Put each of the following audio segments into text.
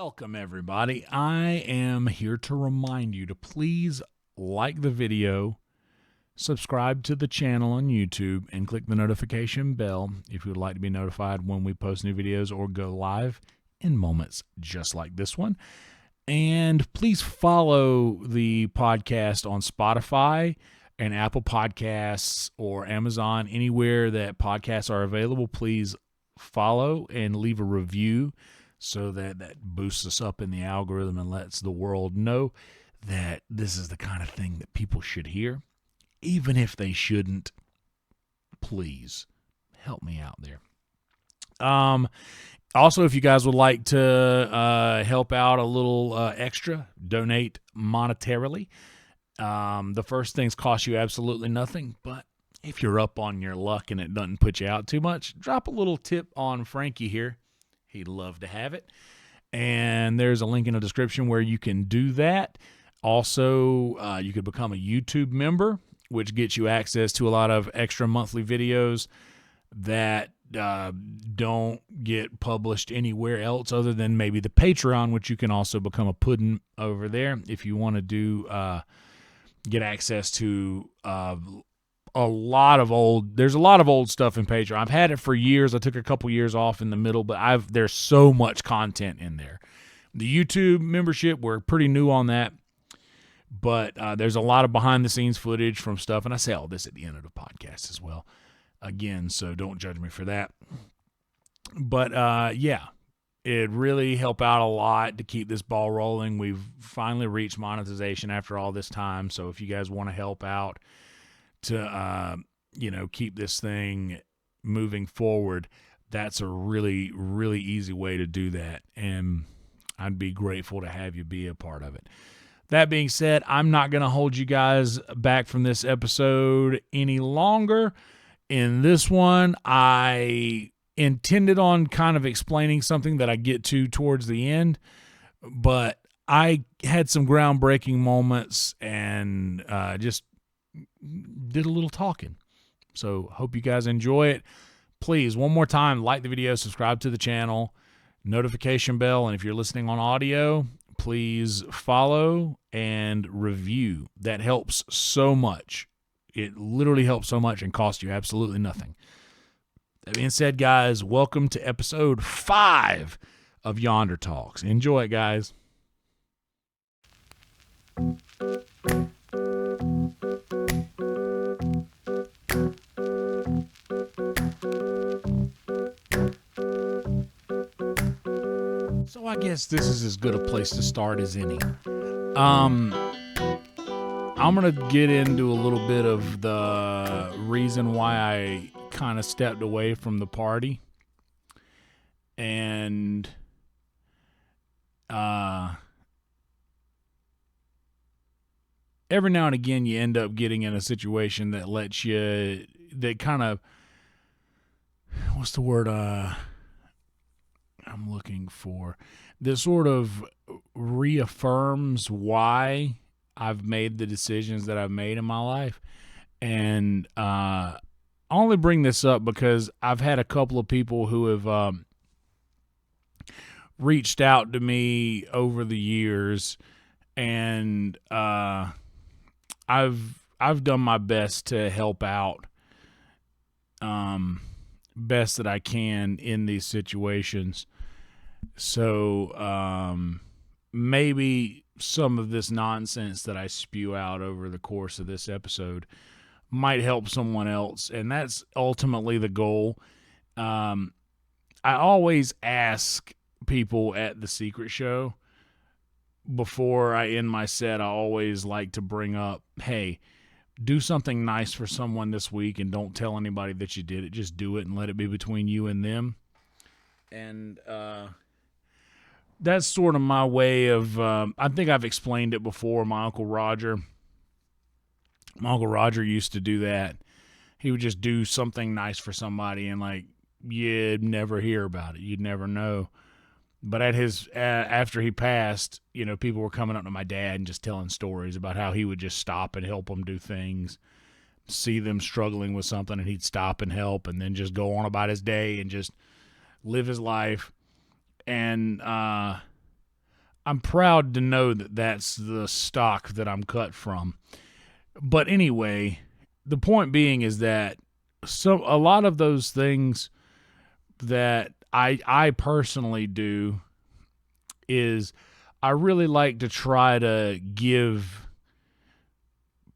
Welcome, everybody. I am here to remind you to please like the video, subscribe to the channel on YouTube, and click the notification bell if you would like to be notified when we post new videos or go live in moments just like this one. And please follow the podcast on Spotify and Apple Podcasts or Amazon, anywhere that podcasts are available. Please follow and leave a review, so that boosts us up in the algorithm and lets the world know that this is the kind of thing that people should hear. Even if they shouldn't, please help me out there. Also, if you guys would like to help out a little extra, donate monetarily. The first things cost you absolutely nothing, but if you're up on your luck and it doesn't put you out too much, drop a little tip on Frankie here. He'd love to have it. And there's a link in the description where you can do that. Also, you could become a YouTube member, which gets you access to a lot of extra monthly videos that don't get published anywhere else other than maybe the Patreon, which you can also become a pudding over there if you want to do get access to there's a lot of old stuff in Patreon. I've had it for years. I took a couple years off in the middle, but there's so much content in there. The YouTube membership, we're pretty new on that, but there's a lot of behind the scenes footage from stuff, and I say all this at the end of the podcast as well. Again, so don't judge me for that. But yeah, it really helped out a lot to keep this ball rolling. We've finally reached monetization after all this time, so if you guys want to help out to keep this thing moving forward, that's a really, really easy way to do that, and I'd be grateful to have you be a part of it. That being said, I'm not going to hold you guys back from this episode any longer. In this one, I intended on kind of explaining something that I get to towards the end, but I had some groundbreaking moments and just did a little talking. So hope you guys enjoy it. Please, one more time, like the video, subscribe to the channel, notification bell, and if you're listening on audio, please follow and review. That helps so much. It literally helps so much and costs you absolutely nothing. That being said, guys, welcome to episode 5 of Yonder Talks. Enjoy it, guys. So I guess this is as good a place to start as any. I'm going to get into a little bit of the reason why I kind of stepped away from the party. And every now and again you end up getting in a situation that lets you, that kind of, what's the word I'm looking for? This sort of reaffirms why I've made the decisions that I've made in my life. And I only bring this up because I've had a couple of people who have reached out to me over the years, and I've done my best to help out best that I can in these situations. So maybe some of this nonsense that I spew out over the course of this episode might help someone else, and that's ultimately the goal. I always ask people at the Secret Show before I end my set, I always like to bring up, hey, do something nice for someone this week and don't tell anybody that you did it. Just do it and let it be between you and them. And that's sort of my way of, I think I've explained it before. My Uncle Roger used to do that. He would just do something nice for somebody and you'd never hear about it. You'd never know. But at after he passed, people were coming up to my dad and just telling stories about how he would just stop and help them do things, see them struggling with something, and he'd stop and help, and then just go on about his day and just live his life. And I'm proud to know that that's the stock that I'm cut from. But anyway, the point being is that a lot of those things that I personally do is I really like to try to give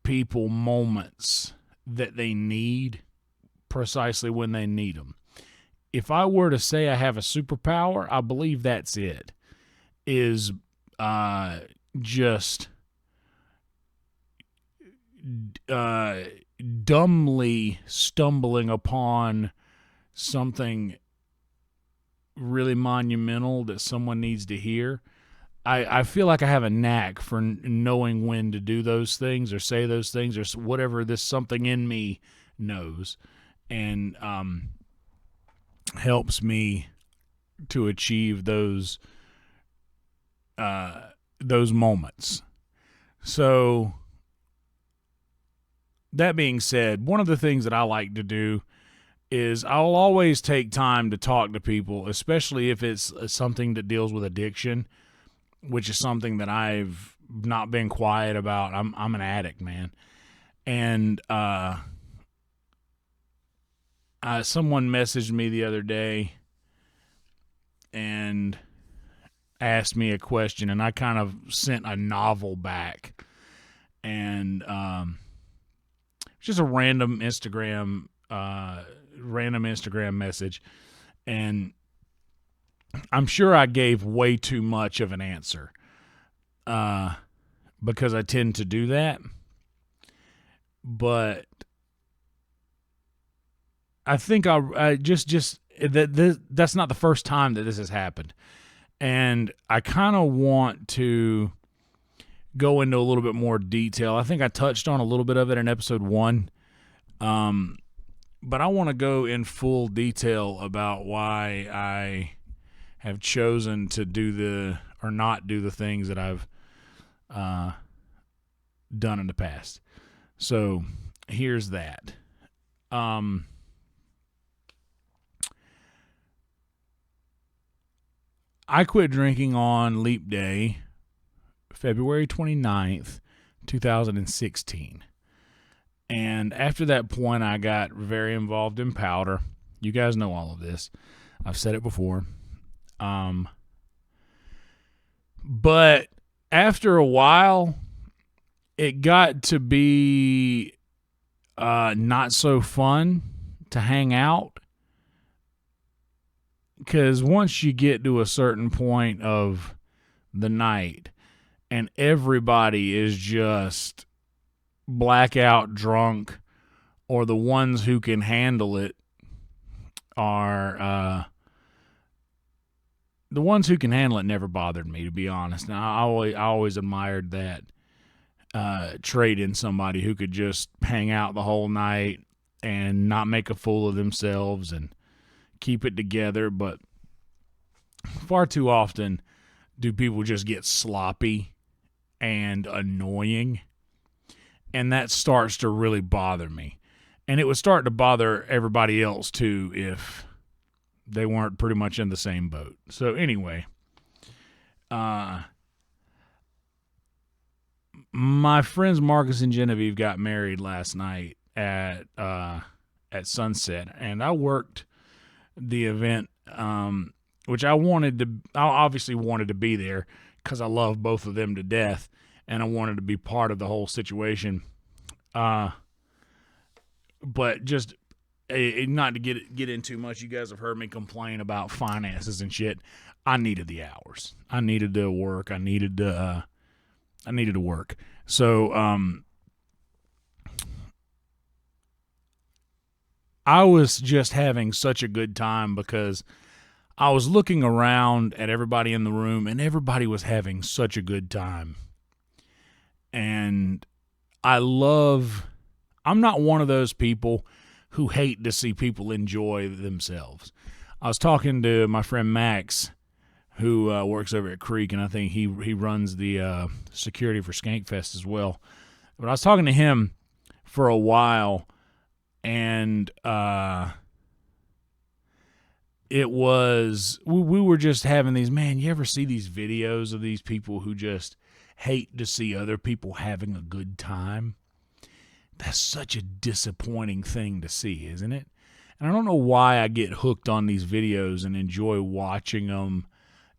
people moments that they need precisely when they need them. If I were to say I have a superpower, I believe that's it. Is just dumbly stumbling upon something really monumental that someone needs to hear. I feel like I have a knack for knowing when to do those things or say those things or whatever this something in me knows, and helps me to achieve those moments. So that being said, one of the things that I like to do is I'll always take time to talk to people, especially if it's something that deals with addiction, which is something that I've not been quiet about. I'm an addict, man. And someone messaged me the other day and asked me a question, and I kind of sent a novel back. And just a random Instagram message, and I'm sure I gave way too much of an answer because I tend to do that. But I think I just that's not the first time that this has happened, and I kind of want to go into a little bit more detail. I think I touched on a little bit of it in episode 1. But I want to go in full detail about why I have chosen to not do the things that I've done in the past. So here's that. I quit drinking on Leap Day, February 29th, 2016. And after that point, I got very involved in powder. You guys know all of this. I've said it before. But after a while, it got to be not so fun to hang out. Because once you get to a certain point of the night and everybody is just blackout drunk, or the ones who can handle it are the ones who can handle it never bothered me, to be honest. Now I always admired that trait in somebody who could just hang out the whole night and not make a fool of themselves and keep it together. But far too often do people just get sloppy and annoying, and that starts to really bother me. And it would start to bother everybody else too if they weren't pretty much in the same boat. So anyway, my friends Marcus and Genevieve got married last night at Sunset, and I worked the event, which I obviously wanted to be there because I love both of them to death, and I wanted to be part of the whole situation. But just not to get in too much, you guys have heard me complain about finances and shit. I needed the hours. I needed to work. I needed to work. So I was just having such a good time because I was looking around at everybody in the room, and everybody was having such a good time. And I'm not one of those people who hate to see people enjoy themselves. I was talking to my friend Max, who works over at Creek, and I think he runs the security for Skankfest as well. But I was talking to him for a while, and it was, we were just having these, man, you ever see these videos of these people who just hate to see other people having a good time? That's such a disappointing thing to see, isn't it? And I don't know why I get hooked on these videos and enjoy watching them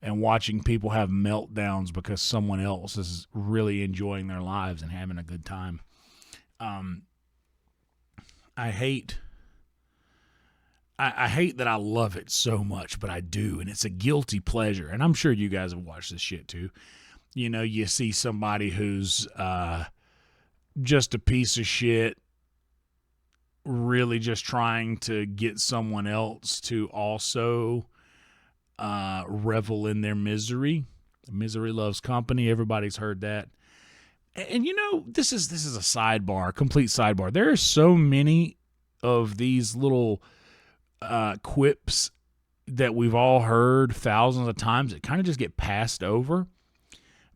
and watching people have meltdowns because someone else is really enjoying their lives and having a good time. I hate that I love it so much, but I do, and it's a guilty pleasure. And I'm sure you guys have watched this shit too. You know, you see somebody who's just a piece of shit, really just trying to get someone else to also revel in their misery. Misery loves company. Everybody's heard that. And you know, this is a sidebar, complete sidebar. There are so many of these little quips that we've all heard thousands of times that kind of just get passed over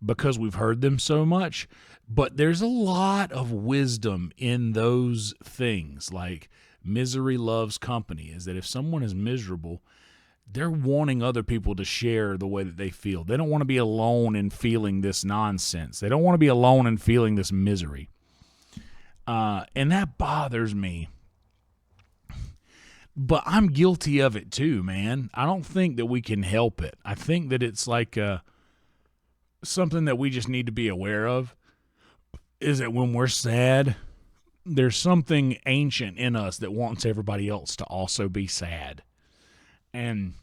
because we've heard them so much. But there's a lot of wisdom in those things, like misery loves company, is that if someone is miserable, they're wanting other people to share the way that they feel. They don't want to be alone in feeling this nonsense. They don't want to be alone in feeling this misery. And that bothers me. But I'm guilty of it too, man. I don't think that we can help it. I think that it's like something that we just need to be aware of, is that when we're sad, there's something ancient in us that wants everybody else to also be sad. And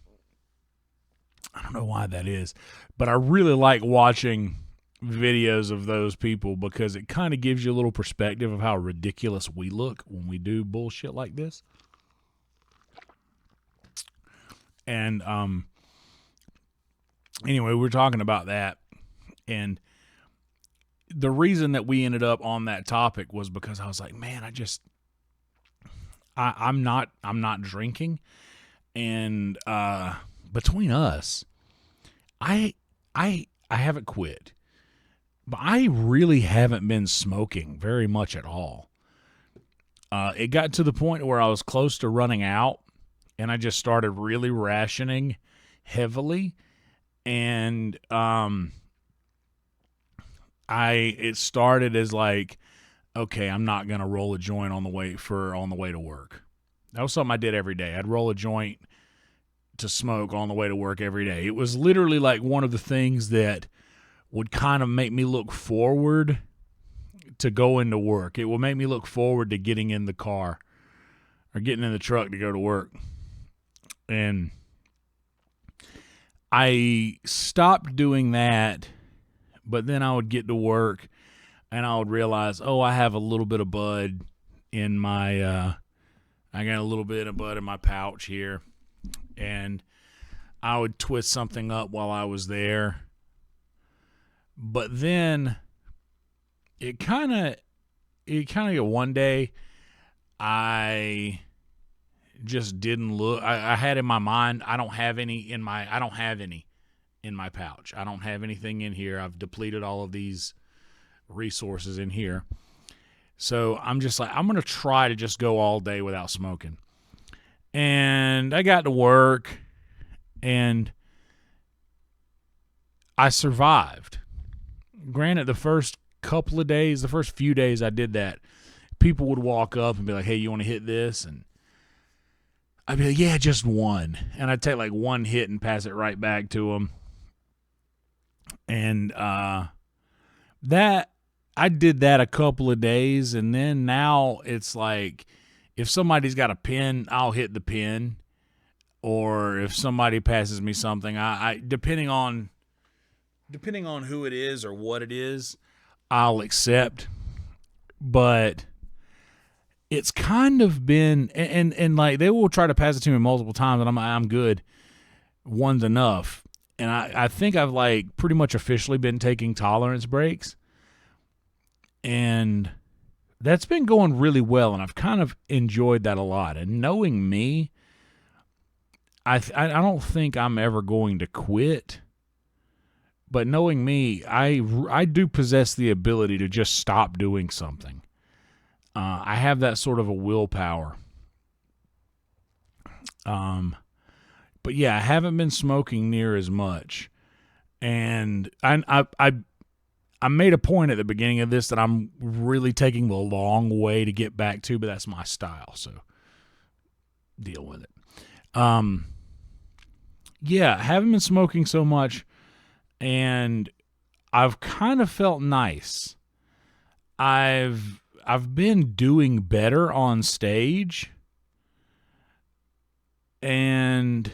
I don't know why that is, but I really like watching videos of those people because it kind of gives you a little perspective of how ridiculous we look when we do bullshit like this. And anyway, we're talking about that, and the reason that we ended up on that topic was because I was like, man, I'm not drinking, and between us, I haven't quit, but I really haven't been smoking very much at all. It got to the point where I was close to running out, and I just started really rationing heavily, and it started as like, okay, I'm not gonna roll a joint on the way to work. That was something I did every day. I'd roll a joint to smoke on the way to work every day. It was literally like one of the things that would kind of make me look forward to go into work. It would make me look forward to getting in the car or getting in the truck to go to work. And I stopped doing that, but then I would get to work and I would realize, oh, I have a little bit of bud in my, I got a little bit of bud in my pouch here. And I would twist something up while I was there. But then it kind of one day I just didn't look. I had in my mind, I don't have any in my pouch. I don't have anything in here. I've depleted all of these resources in here. So I'm just like, I'm going to try to just go all day without smoking. And I got to work and I survived. Granted, the first few days I did that, people would walk up and be like, hey, you want to hit this? And I'd be like, yeah, just one. And I'd take like one hit and pass it right back to them. And that I did that a couple of days, and then now it's like if somebody's got a pen, I'll hit the pen, or if somebody passes me something, I depending on who it is or what it is, I'll accept. But it's kind of been, and like they will try to pass it to me multiple times, and I'm good. One's enough. And I think I've like pretty much officially been taking tolerance breaks. And that's been going really well, and I've kind of enjoyed that a lot. And knowing me, I don't think I'm ever going to quit. But knowing me, I do possess the ability to just stop doing something. I have that sort of a willpower. But But yeah, I haven't been smoking near as much. And I made a point at the beginning of this that I'm really taking the long way to get back to, but that's my style, so deal with it. Yeah, I haven't been smoking so much, and I've kind of felt nice. I've been doing better on stage, and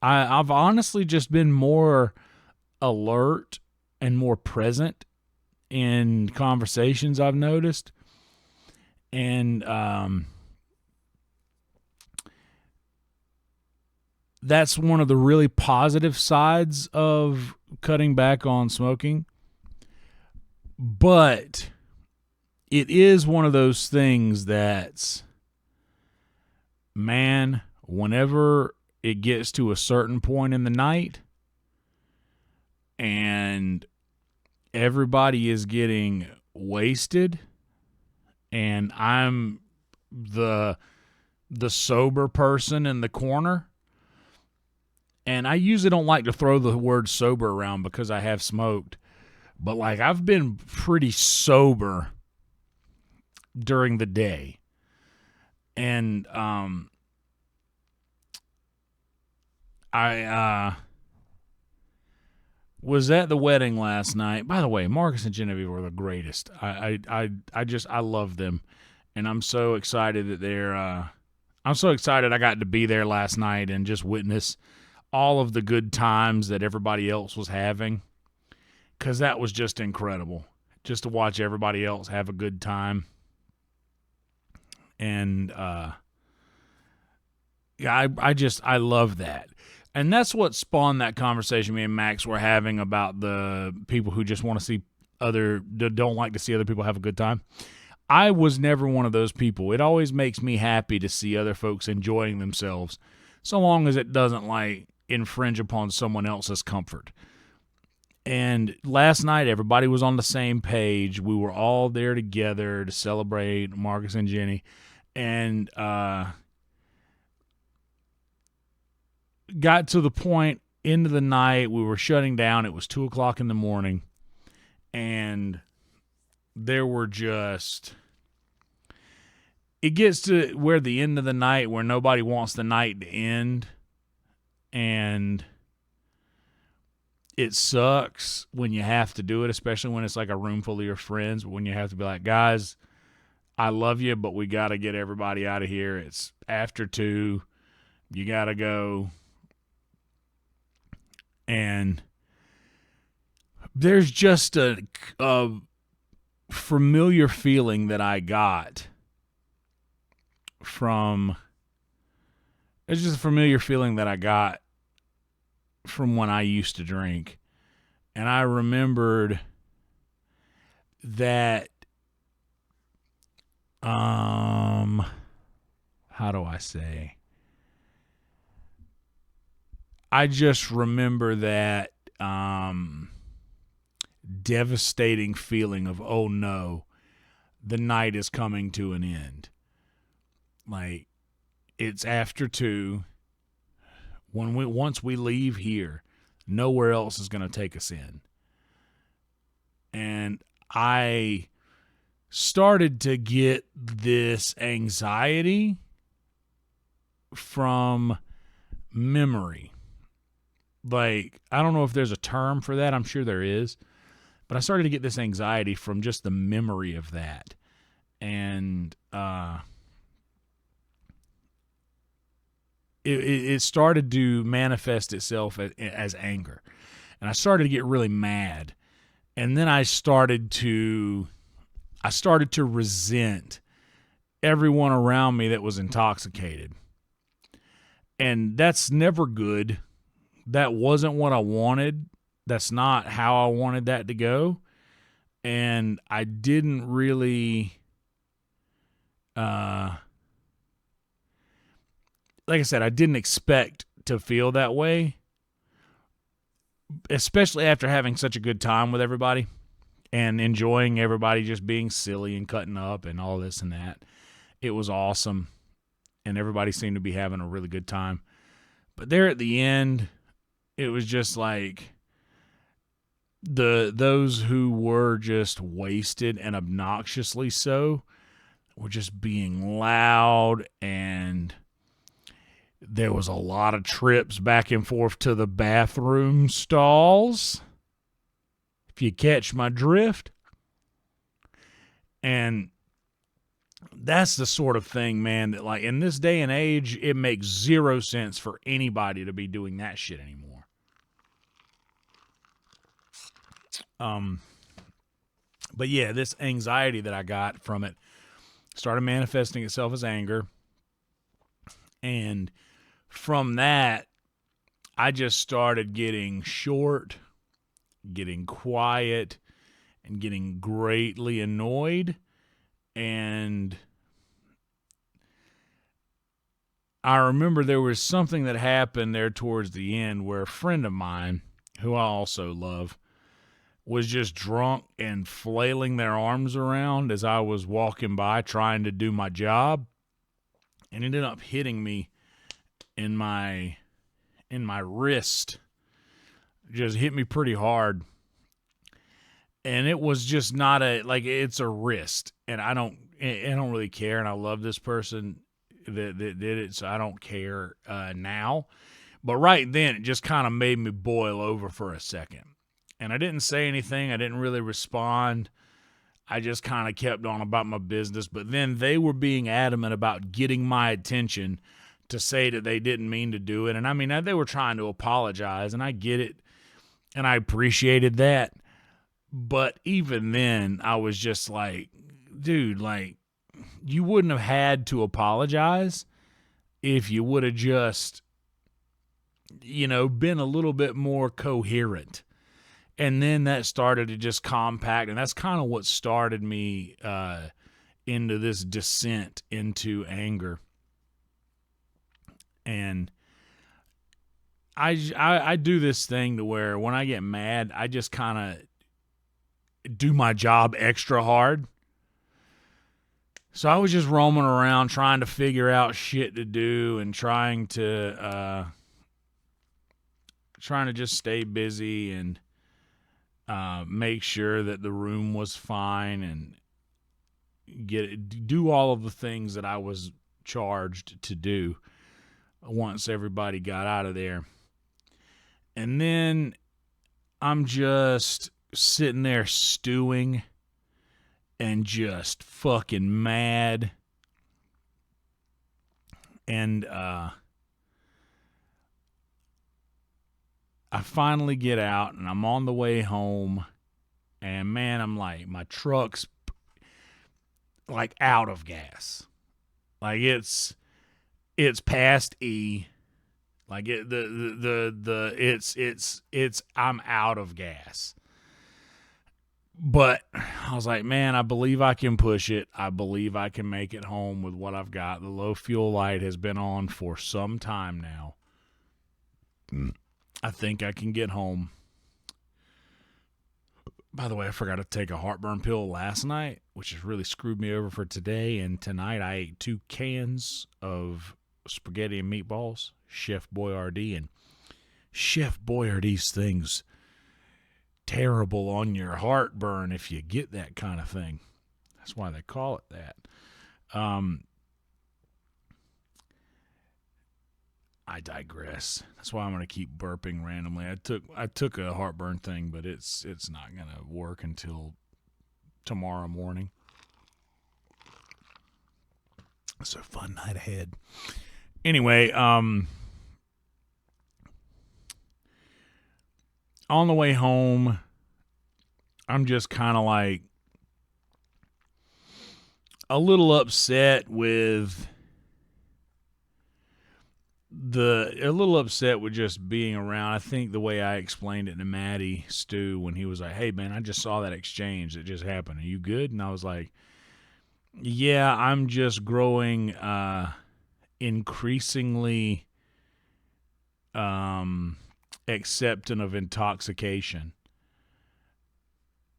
I've honestly just been more alert and more present in conversations, I've noticed. And that's one of the really positive sides of cutting back on smoking. But it is one of those things that's, man, whenever it gets to a certain point in the night and everybody is getting wasted and I'm the sober person in the corner, and I usually don't like to throw the word sober around because I have smoked, but like I've been pretty sober during the day. And I was at the wedding last night. By the way, Marcus and Genevieve were the greatest. I love them, and I'm so excited that they're. I'm so excited I got to be there last night and just witness all of the good times that everybody else was having, because that was just incredible, just to watch everybody else have a good time. And yeah, I love that. And that's what spawned that conversation me and Max were having about the people who just want to see don't like to see other people have a good time. I was never one of those people. It always makes me happy to see other folks enjoying themselves, so long as it doesn't like infringe upon someone else's comfort. And last night, everybody was on the same page. We were all there together to celebrate Marcus and Jenny. And got to the point, into the night, we were shutting down. It was 2 o'clock in the morning. And there were just... It gets to where the end of the night, where nobody wants the night to end. And it sucks when you have to do it, especially when it's like a room full of your friends. But when you have to be like, guys, I love you, but we got to get everybody out of here. It's after 2. You got to go. And there's just a familiar feeling that I got from... It's just a familiar feeling that I got from when I used to drink. And I remembered that, how do I say? I just remember that devastating feeling of, oh no, the night is coming to an end. Like, it's after 2. Once we leave here, nowhere else is going to take us in. And I started to get this anxiety from memory. Like, I don't know if there's a term for that. I'm sure there is. But I started to get this anxiety from just the memory of that. And it started to manifest itself as anger. And I started to get really mad. And then I started to resent everyone around me that was intoxicated. And that's never good. That wasn't what I wanted. That's not how I wanted that to go. And I didn't really, like I said, I didn't expect to feel that way, especially after having such a good time with everybody and enjoying everybody just being silly and cutting up and all this and that. It was awesome, and everybody seemed to be having a really good time. But there at the end, it was just like those who were just wasted and obnoxiously so were just being loud, and there was a lot of trips back and forth to the bathroom stalls, if you catch my drift. And that's the sort of thing, man, that like in this day and age, it makes zero sense for anybody to be doing that shit anymore. But yeah, this anxiety that I got from it started manifesting itself as anger. And from that, I just started getting short, getting quiet, and getting greatly annoyed. And I remember there was something that happened there towards the end where a friend of mine, who I also love, was just drunk and flailing their arms around as I was walking by trying to do my job, and ended up hitting me in my wrist. Just hit me pretty hard. And it was just not it's a wrist, and I don't really care, and I love this person that did it, so I don't care now. But right then, it just kind of made me boil over for a second. And I didn't say anything. I didn't really respond. I just kind of kept on about my business. But then they were being adamant about getting my attention to say that they didn't mean to do it. And I mean, they were trying to apologize, and I get it, and I appreciated that. But even then, I was just like, dude, like, you wouldn't have had to apologize if you would have just, been a little bit more coherent. And then that started to just compact, and that's kind of what started me into this descent into anger. And I do this thing to where when I get mad, I just kind of do my job extra hard. So I was just roaming around trying to figure out shit to do and trying to just stay busy and make sure that the room was fine and do all of the things that I was charged to do once everybody got out of there. And then I'm just sitting there stewing and just fucking mad. And I finally get out, and I'm on the way home, and man, I'm like, my truck's like out of gas. Like it's past E. Like I'm out of gas. But I was like, man, I believe I can push it. I believe I can make it home with what I've got. The low fuel light has been on for some time now. I think I can get home. By the way, I forgot to take a heartburn pill last night, which has really screwed me over for today. And tonight I ate 2 cans of spaghetti and meatballs, Chef Boyardee. And Chef Boyardee's things terrible on your heartburn if you get that kind of thing. That's why they call it that. I digress. That's why I'm going to keep burping randomly. I took a heartburn thing, but it's not going to work until tomorrow morning. So fun night ahead. Anyway, on the way home, I'm just kind of like a little upset with just being around. I think the way I explained it to Maddie Stu when he was like, hey man, I just saw that exchange that just happened. Are you good? And I was like, yeah, I'm just growing increasingly acceptant of intoxication,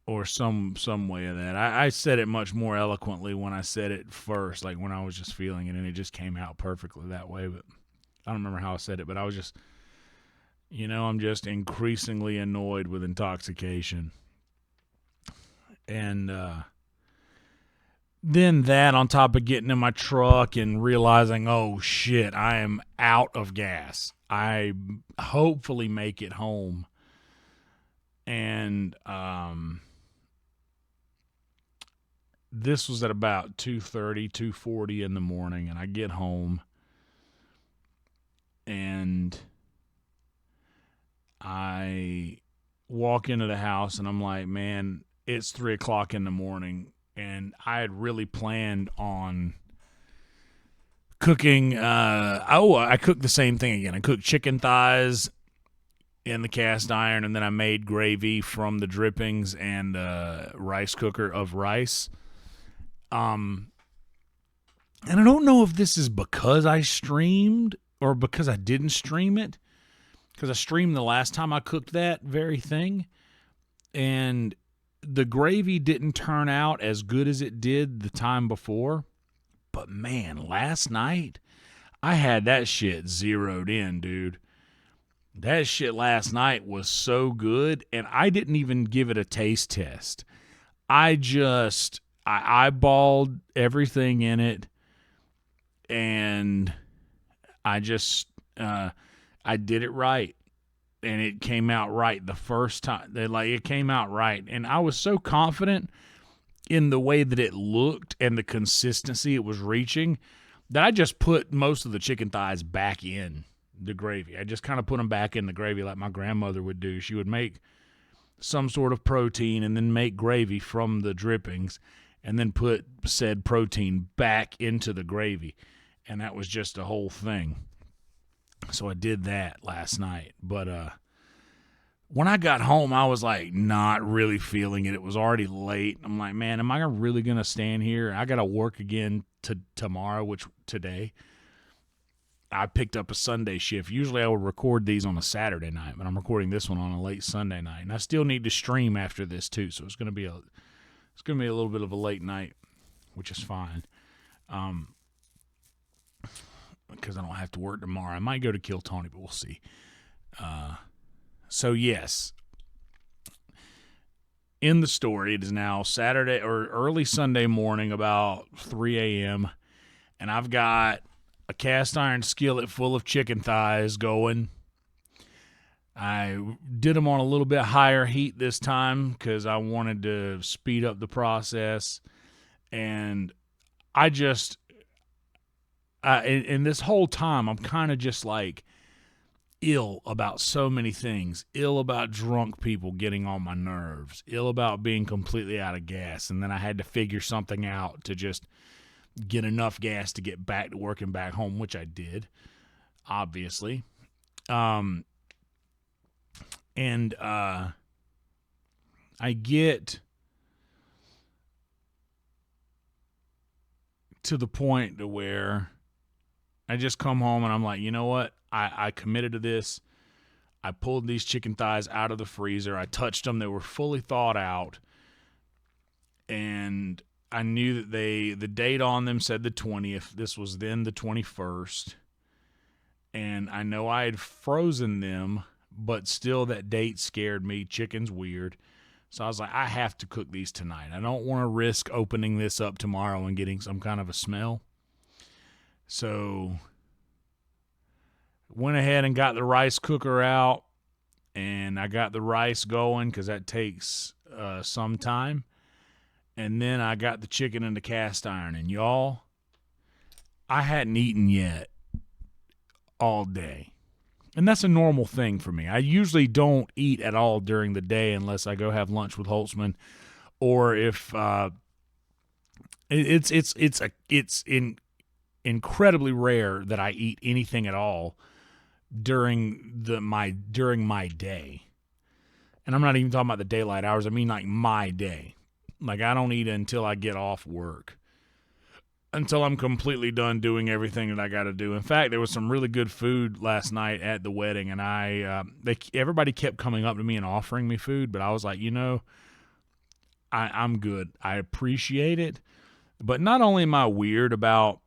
or some way of that. I said it much more eloquently when I said it first, like when I was just feeling it, and it just came out perfectly that way. But I don't remember how I said it, but I was just, I'm just increasingly annoyed with intoxication. And then that on top of getting in my truck and realizing, oh shit, I am out of gas. I hopefully make it home. And this was at about 2:30, 2:40 in the morning, and I get home and I walk into the house and I'm like, man, it's 3:00 in the morning, and I had really planned on cooking. I cooked the same thing again. I cooked chicken thighs in the cast iron, and then I made gravy from the drippings and rice cooker of rice. And I don't know if this is because I streamed or because I didn't stream it, because I streamed the last time I cooked that very thing, and the gravy didn't turn out as good as it did the time before. But man, last night I had that shit zeroed in, dude. That shit last night was so good, and I didn't even give it a taste test. I eyeballed everything in it, and I did it right, and it came out right the first time. It came out right, and I was so confident in the way that it looked and the consistency it was reaching that I just put most of the chicken thighs back in the gravy. I just kind of put them back in the gravy like my grandmother would do. She would make some sort of protein and then make gravy from the drippings and then put said protein back into the gravy. And that was just a whole thing. So I did that last night. But when I got home, I was like not really feeling it. It was already late. I'm like, man, am I really going to stand here? I got to work again tomorrow, which today. I picked up a Sunday shift. Usually I would record these on a Saturday night, but I'm recording this one on a late Sunday night. And I still need to stream after this too. So it's going to be a little bit of a late night, which is fine. Because I don't have to work tomorrow. I might go to Kill Tony, but we'll see. So yes, in the story, it is now Saturday or early Sunday morning, about 3 a.m., and I've got a cast iron skillet full of chicken thighs going. I did them on a little bit higher heat this time because I wanted to speed up the process, and I just in this whole time, I'm kind of just like ill about so many things. Ill about drunk people getting on my nerves. Ill about being completely out of gas. And then I had to figure something out to just get enough gas to get back to work and back home, which I did, obviously. And I get to the point to where I just come home and I'm like, you know what? I committed to this. I pulled these chicken thighs out of the freezer. I touched them. They were fully thawed out. And I knew that the date on them said the 20th. This was then the 21st. And I know I had frozen them, but still that date scared me. Chicken's weird. So I was like, I have to cook these tonight. I don't want to risk opening this up tomorrow and getting some kind of a smell. So went ahead and got the rice cooker out, and I got the rice going because that takes some time. And then I got the chicken in the cast iron. And y'all, I hadn't eaten yet all day. And that's a normal thing for me. I usually don't eat at all during the day unless I go have lunch with Holtzman, or if it's incredibly rare that I eat anything at all during my day. And I'm not even talking about the daylight hours. I mean like my day. Like I don't eat until I get off work, until I'm completely done doing everything that I got to do. In fact, there was some really good food last night at the wedding, and everybody kept coming up to me and offering me food, but I was like, I'm good. I appreciate it, but not only am I weird about,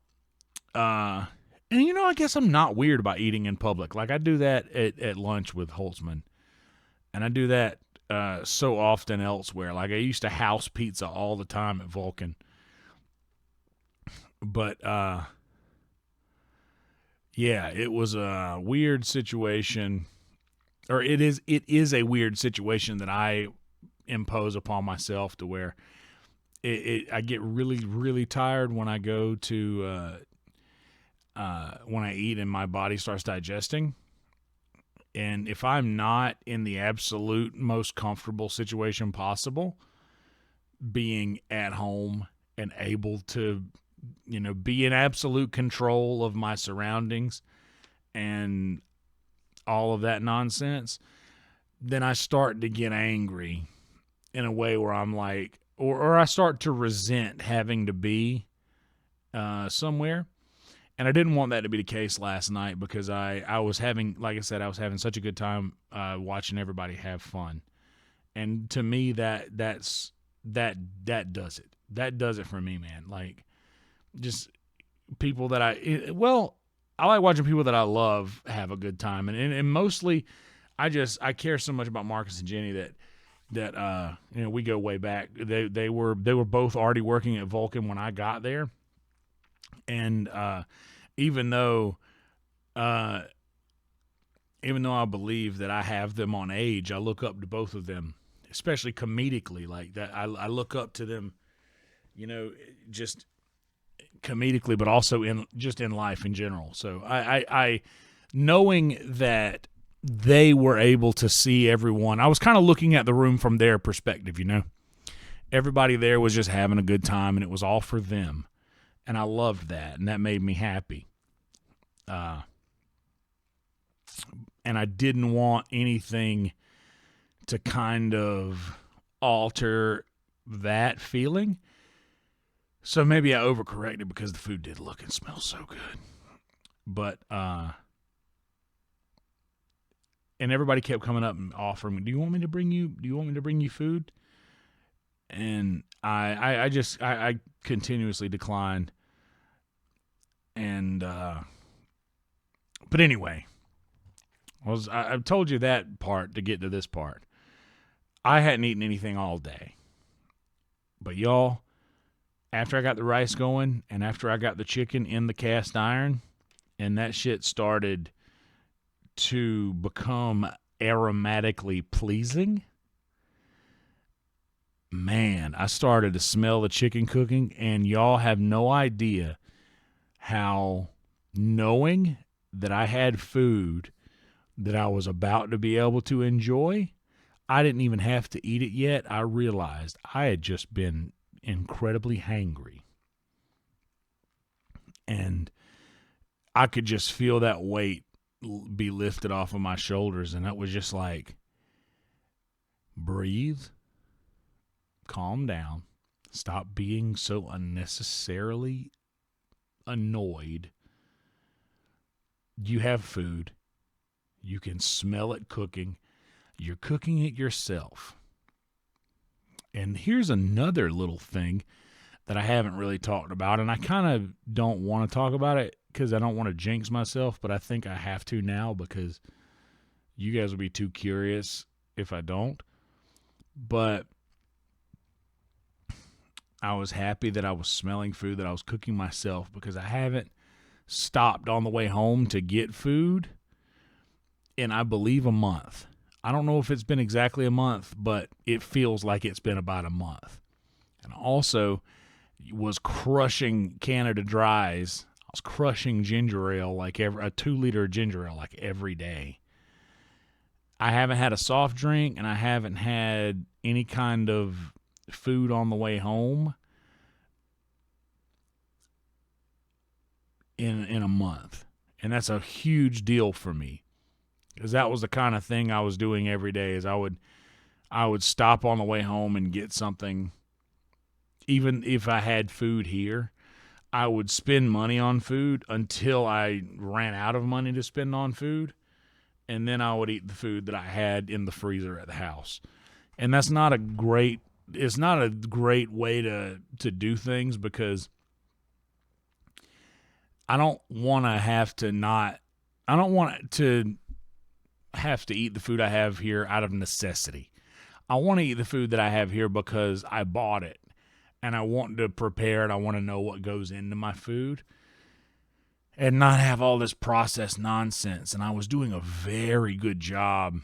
And, I guess I'm not weird about eating in public. Like, I do that at lunch with Holtzman. And I do that so often elsewhere. Like, I used to house pizza all the time at Vulcan. But, yeah, it was a weird situation. Or it is a weird situation that I impose upon myself, to where I get really, really tired when I go to when I eat and my body starts digesting. And if I'm not in the absolute most comfortable situation possible, being at home and able to, be in absolute control of my surroundings and all of that nonsense, then I start to get angry in a way where I'm like, or I start to resent having to be somewhere. And I didn't want that to be the case last night, because I was having, like I said, I was having such a good time watching everybody have fun. And to me, that does it. That does it for me, man. Like, just people that I like watching people that I love have a good time. And mostly, I care so much about Marcus and Jenny that we go way back. They were both already working at Vulcan when I got there. And even though I believe that I have them on age, I look up to both of them, especially comedically. Like that, I look up to them, just comedically, but also in life in general. So I knowing that they were able to see everyone, I was kind of looking at the room from their perspective. Everybody there was just having a good time, and it was all for them. And I loved that, and that made me happy. And I didn't want anything to kind of alter that feeling. So maybe I overcorrected, because the food did look and smell so good. But, and everybody kept coming up and offering me, do you want me to bring you food? And I continuously declined. And, but anyway, I've told you that part to get to this part. I hadn't eaten anything all day. But y'all, after I got the rice going, and after I got the chicken in the cast iron, and that shit started to become aromatically pleasing, man, I started to smell the chicken cooking, and y'all have no idea how, knowing that I had food that I was about to be able to enjoy, I didn't even have to eat it yet. I realized I had just been incredibly hangry. And I could just feel that weight be lifted off of my shoulders, and that was just like, breathe, calm down, stop being so unnecessarily annoyed. You have food. You can smell it cooking. You're cooking it yourself. And here's another little thing that I haven't really talked about, and I kind of don't want to talk about it because I don't want to jinx myself, but I think I have to now, because you guys will be too curious if I don't. But I was happy that I was smelling food that I was cooking myself, because I haven't stopped on the way home to get food in, I believe, a month. I don't know if it's been exactly a month, but it feels like it's been about a month. And also was crushing Canada Dries. I was crushing ginger ale, like a 2-liter ginger ale, like every day. I haven't had a soft drink, and I haven't had any kind of food on the way home in a month. And that's a huge deal for me, because that was the kind of thing I was doing every day. Is I would stop on the way home and get something. Even if I had food here, I would spend money on food until I ran out of money to spend on food, and then I would eat the food that I had in the freezer at the house. And that's not a great way to do things, because I don't want to have to not, I don't want to have to eat the food I have here out of necessity. I want to eat the food that I have here because I bought it and I want to prepare it. I want to know what goes into my food and not have all this processed nonsense. And I was doing a very good job,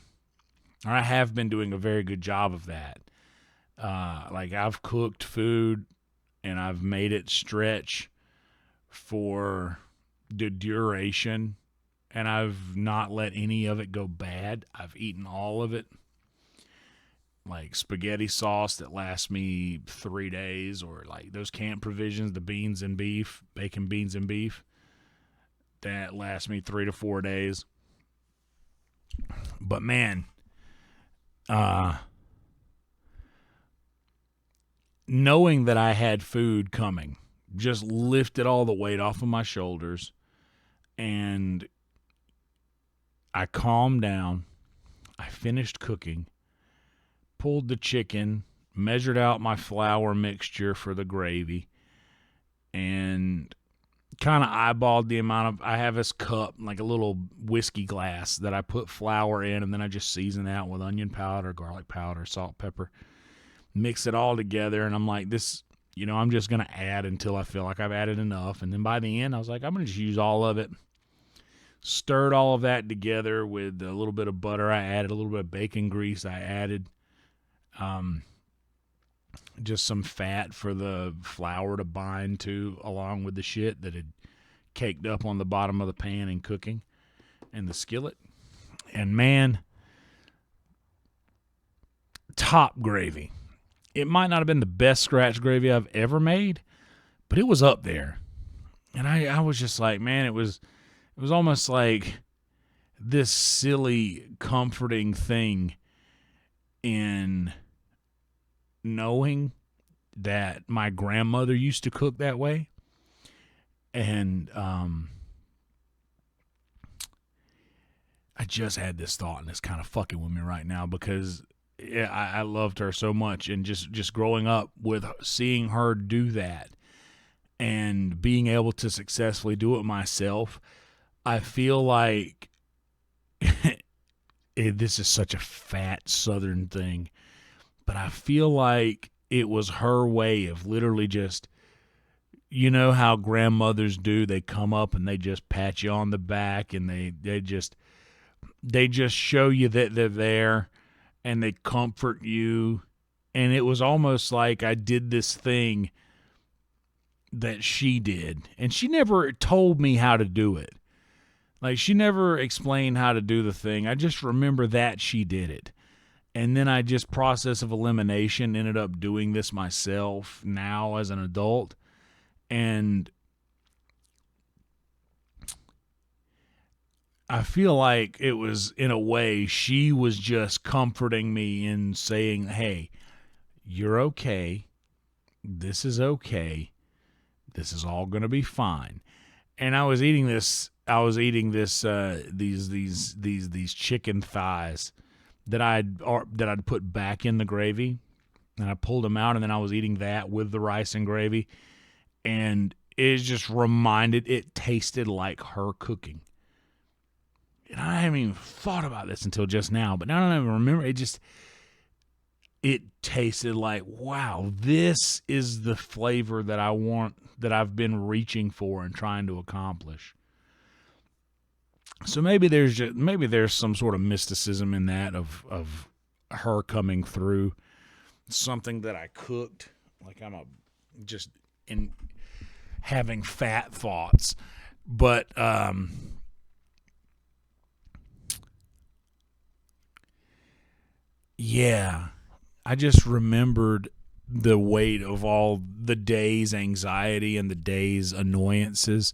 or I have been doing a very good job of that. Like I've cooked food and I've made it stretch for the duration, and I've not let any of it go bad. I've eaten all of it. Like spaghetti sauce that lasts me 3 days, or like those camp provisions, the beans and beef, bacon, beans, and beef, that lasts me 3 to 4 days. But man, knowing that I had food coming just lifted all the weight off of my shoulders, and I calmed down. I finished cooking, pulled the chicken, measured out my flour mixture for the gravy, and kind of eyeballed the amount of, I have this cup, like a little whiskey glass that I put flour in, and then I just season that with onion powder, garlic powder, salt, pepper, mix it all together. And I'm like, this, I'm just going to add until I feel like I've added enough. And then by the end, I was like, I'm going to just use all of it. Stirred all of that together with a little bit of butter. I added a little bit of bacon grease. I added just some fat for the flour to bind to, along with the shit that had caked up on the bottom of the pan and cooking and the skillet. And man, top gravy. It might not have been the best scratch gravy I've ever made, but it was up there. And I was just like, man, it was almost like this silly, comforting thing in knowing that my grandmother used to cook that way. And I just had this thought, and it's kind of fucking with me right now because I loved her so much. And just growing up with seeing her do that and being able to successfully do it myself, I feel like this is such a fat Southern thing, but I feel like it was her way of literally just, how grandmothers do. They come up and they just pat you on the back, and they just show you that they're there, and they comfort you. And it was almost like I did this thing that she did, and she never told me how to do it. Like, she never explained how to do the thing. I just remember that she did it. And then I just, process of elimination, ended up doing this myself now as an adult. And I feel like it was, in a way, she was just comforting me in saying, hey, you're okay. This is okay. This is all going to be fine. And I was eating this these chicken thighs that I'd put back in the gravy, and I pulled them out, and then I was eating that with the rice and gravy, and it tasted like her cooking. And I haven't even thought about this until just now, but now that I remember, it tasted like, wow, this is the flavor that I want, that I've been reaching for and trying to accomplish. So maybe there's some sort of mysticism in that of her coming through something that I cooked. Like I'm just in having fat thoughts, but yeah, I just remembered the weight of all the day's anxiety and the day's annoyances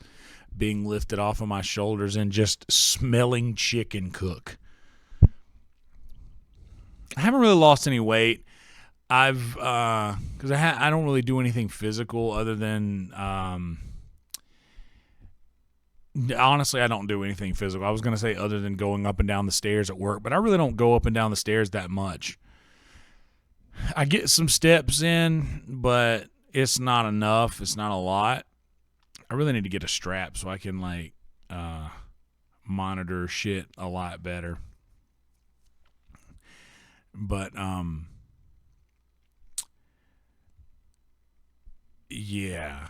being lifted off of my shoulders, and just smelling chicken cook. I haven't really lost any weight. I've because I don't really do anything physical other than honestly, I don't do anything physical. I was gonna say other than going up and down the stairs at work, but I really don't go up and down the stairs that much. I get some steps in, but it's not enough. It's not a lot. I really need to get a strap so I can monitor shit a lot better. But yeah.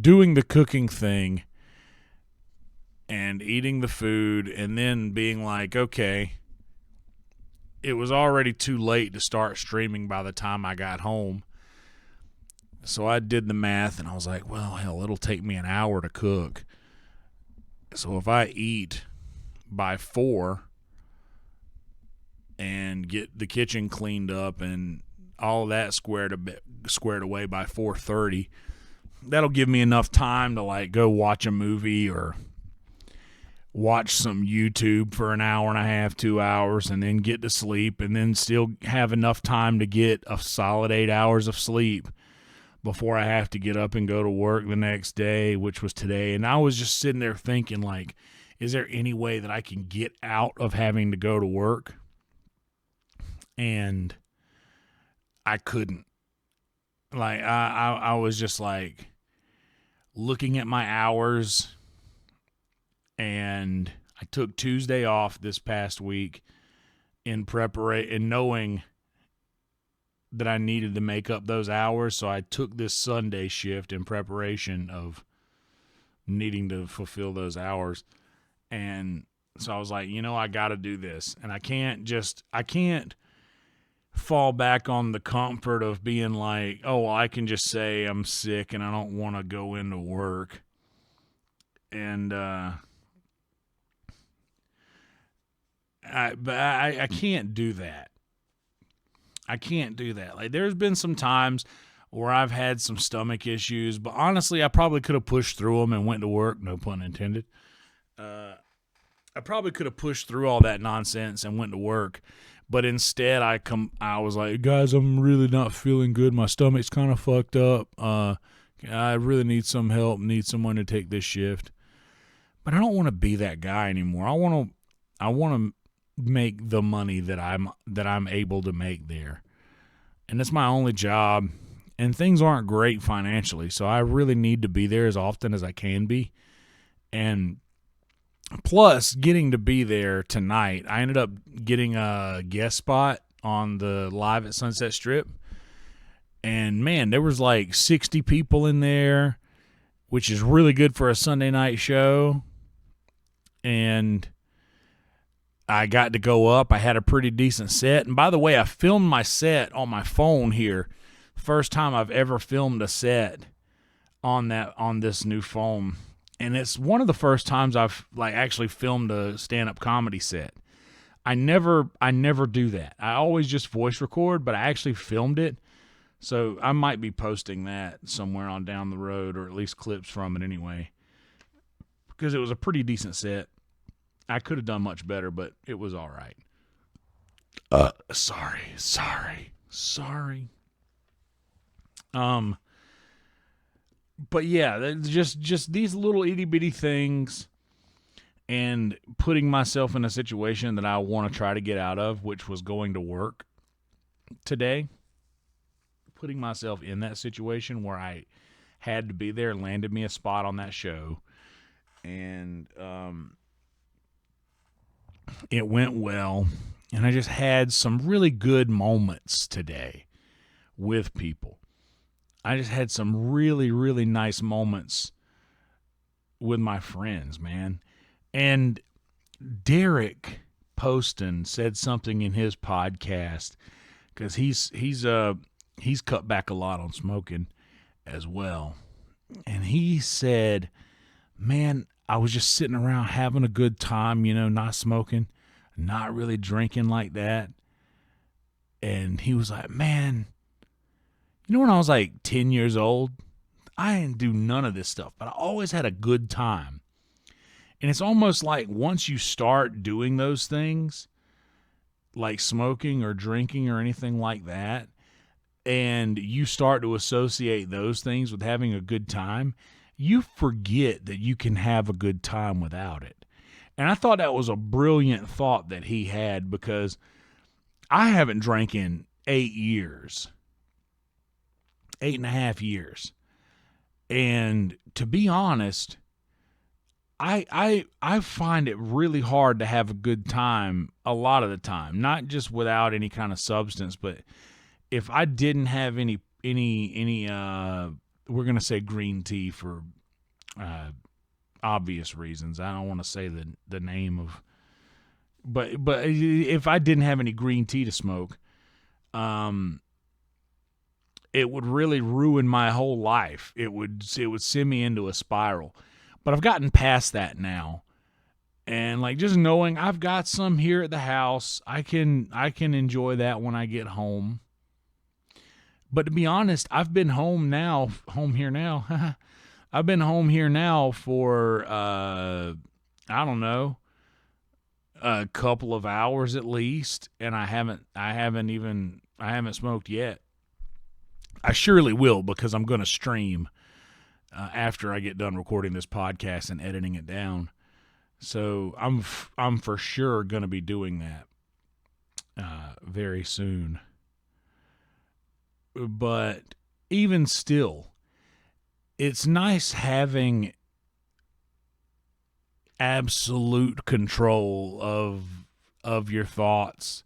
Doing the cooking thing and eating the food and then being like, okay, it was already too late to start streaming by the time I got home. So I did the math and I was like, well, hell, it'll take me an hour to cook. So if I eat by 4 and get the kitchen cleaned up and all that squared away by 4:30, that'll give me enough time to go watch a movie or watch some YouTube for an hour and a half, 2 hours, and then get to sleep, and then still have enough time to get a solid 8 hours of sleep before I have to get up and go to work the next day, which was today. And I was just sitting there thinking, is there any way that I can get out of having to go to work? And I couldn't. I was just looking at my hours, and I took Tuesday off this past week in preparation and knowing that I needed to make up those hours. So I took this Sunday shift in preparation of needing to fulfill those hours. And so I was like, I got to do this. And I can't fall back on the comfort of being like, oh, well, I can just say I'm sick and I don't want to go into work. And I can't do that. I can't do that. There's been some times where I've had some stomach issues, but honestly, I probably could have pushed through them and went to work. No pun intended. I probably could have pushed through all that nonsense and went to work, but instead I was like, guys, I'm really not feeling good. My stomach's kind of fucked up. I really need some help. Need someone to take this shift. But I don't want to be that guy anymore. I want to make the money that I'm able to make there. And that's my only job. And things aren't great financially, so I really need to be there as often as I can be. And plus, getting to be there tonight, I ended up getting a guest spot on the Live at Sunset Strip. And man, there was 60 people in there, which is really good for a Sunday night show. And I got to go up. I had a pretty decent set. And by the way, I filmed my set on my phone here. First time I've ever filmed a set on this new phone. And it's one of the first times I've actually filmed a stand-up comedy set. I never do that. I always just voice record, but I actually filmed it. So I might be posting that somewhere on down the road, or at least clips from it anyway. Because it was a pretty decent set. I could have done much better, but it was all right. Sorry. But yeah, just these little itty bitty things, and putting myself in a situation that I want to try to get out of, which was going to work today. Putting myself in that situation where I had to be there landed me a spot on that show, and it went well, and I just had some really good moments today with people. I just had some really, really nice moments with my friends, man. And Derek Poston said something in his podcast, because he's cut back a lot on smoking as well. And he said, man, I was just sitting around having a good time, not smoking, not really drinking like that. And he was like, man, when I was 10 years old, I didn't do none of this stuff, but I always had a good time. And it's almost like once you start doing those things, like smoking or drinking or anything like that, and you start to associate those things with having a good time, you forget that you can have a good time without it. And I thought that was a brilliant thought that he had, because I haven't drank in 8 years. 8.5 years. And to be honest, I find it really hard to have a good time a lot of the time, not just without any kind of substance, but if I didn't have any we're gonna say green tea for obvious reasons. I don't want to say the name of, but if I didn't have any green tea to smoke, it would really ruin my whole life. It would send me into a spiral. But I've gotten past that now. And like just knowing I've got some here at the house, I can enjoy that when I get home. But to be honest, I've been home here now. I've been home here now for I don't know, a couple of hours at least, and I haven't smoked yet. I surely will, because I'm going to stream after I get done recording this podcast and editing it down. So I'm for sure going to be doing that very soon. But even still, it's nice having absolute control of your thoughts.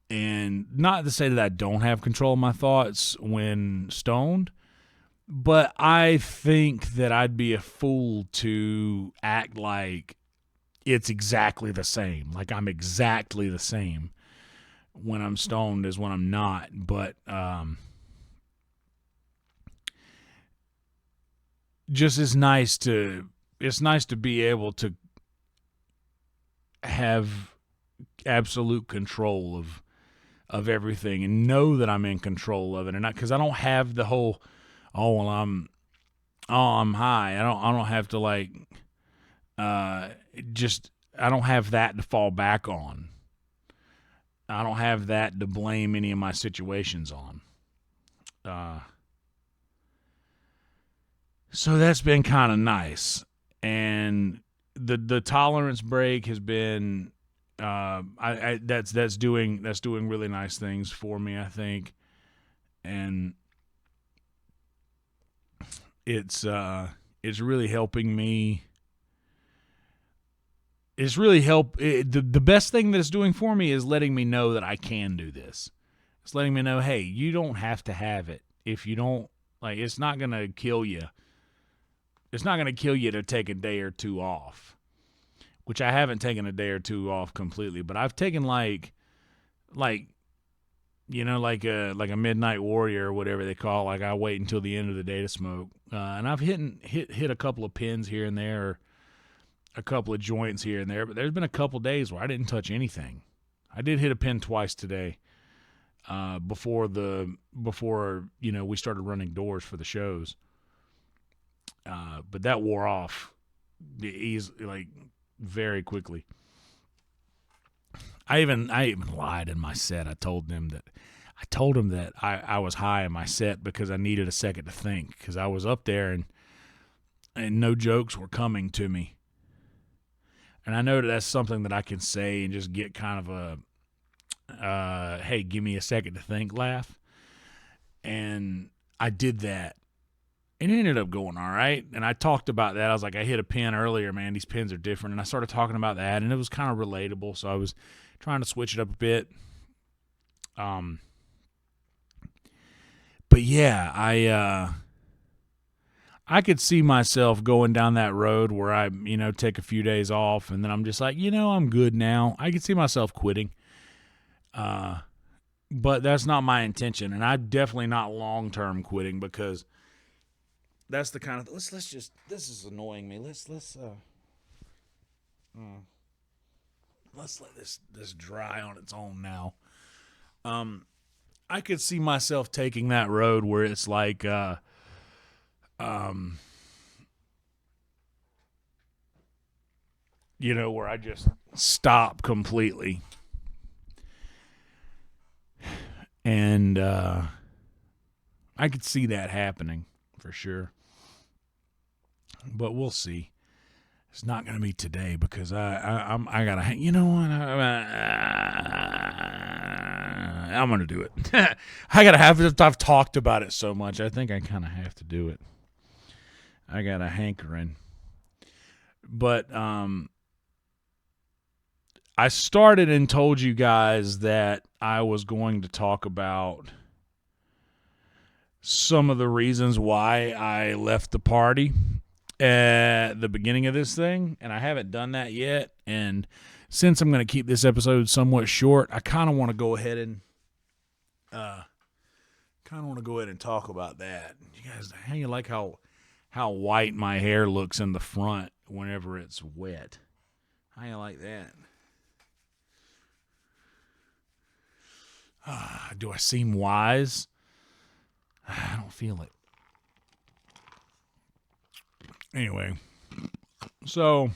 And not to say that I don't have control of my thoughts when stoned, but I think that I'd be a fool to act like it's exactly the same. Like I'm exactly the same when I'm stoned as when I'm not. But just it's nice to be able to have absolute control of everything and know that I'm in control of it, and not because I don't have the whole I'm high. I don't have to like I don't have that to fall back on. I don't have that to blame any of my situations on. So that's been kind of nice, and the tolerance break has been that's doing really nice things for me, I think, and it's really helping me. It's really the best thing that it's doing for me is letting me know that I can do this. It's letting me know, hey, you don't have to have it. If you don't, like, it's not going to kill you. It's not going to kill you to take a day or two off, which I haven't taken a day or two off completely, but I've taken like you know, like a midnight warrior or whatever they call it. Like I wait until the end of the day to smoke, and I've hit a couple of pins here and there, or a couple of joints here and there, but there's been a couple days where I didn't touch anything. I did hit a pin twice today, before you know, we started running doors for the shows, but that wore off like very quickly. I even lied in my set. I told him that I was high in my set because I needed a second to think, because I was up there and no jokes were coming to me. And I know that that's something that I can say and just get kind of a, hey, give me a second to think laugh. And I did that. And it ended up going all right. And I talked about that. I was like, I hit a pin earlier, man. These pins are different. And I started talking about that, and it was kind of relatable. So I was trying to switch it up a bit. But yeah, I could see myself going down that road where I, you know, take a few days off, and then I'm just like, you know, I'm good now. I could see myself quitting. But that's not my intention, and I'm definitely not long-term quitting, because that's the kind of let's just, this is annoying me. Let's let this dry on its own now. I could see myself taking that road where it's like you know, where I just stop completely. And I could see that happening for sure. But we'll see. It's not going to be today, because I got to, you know what? I'm going to do it. I've talked about it so much. I think I kind of have to do it. I got a hankering. But I started and told you guys that I was going to talk about some of the reasons why I left the party at the beginning of this thing, and I haven't done that yet. And since I'm going to keep this episode somewhat short, I kind of want to go ahead and talk about that. You guys, how you like how white my hair looks in the front whenever it's wet? How you like that? Do I seem wise? I don't feel it. Anyway, so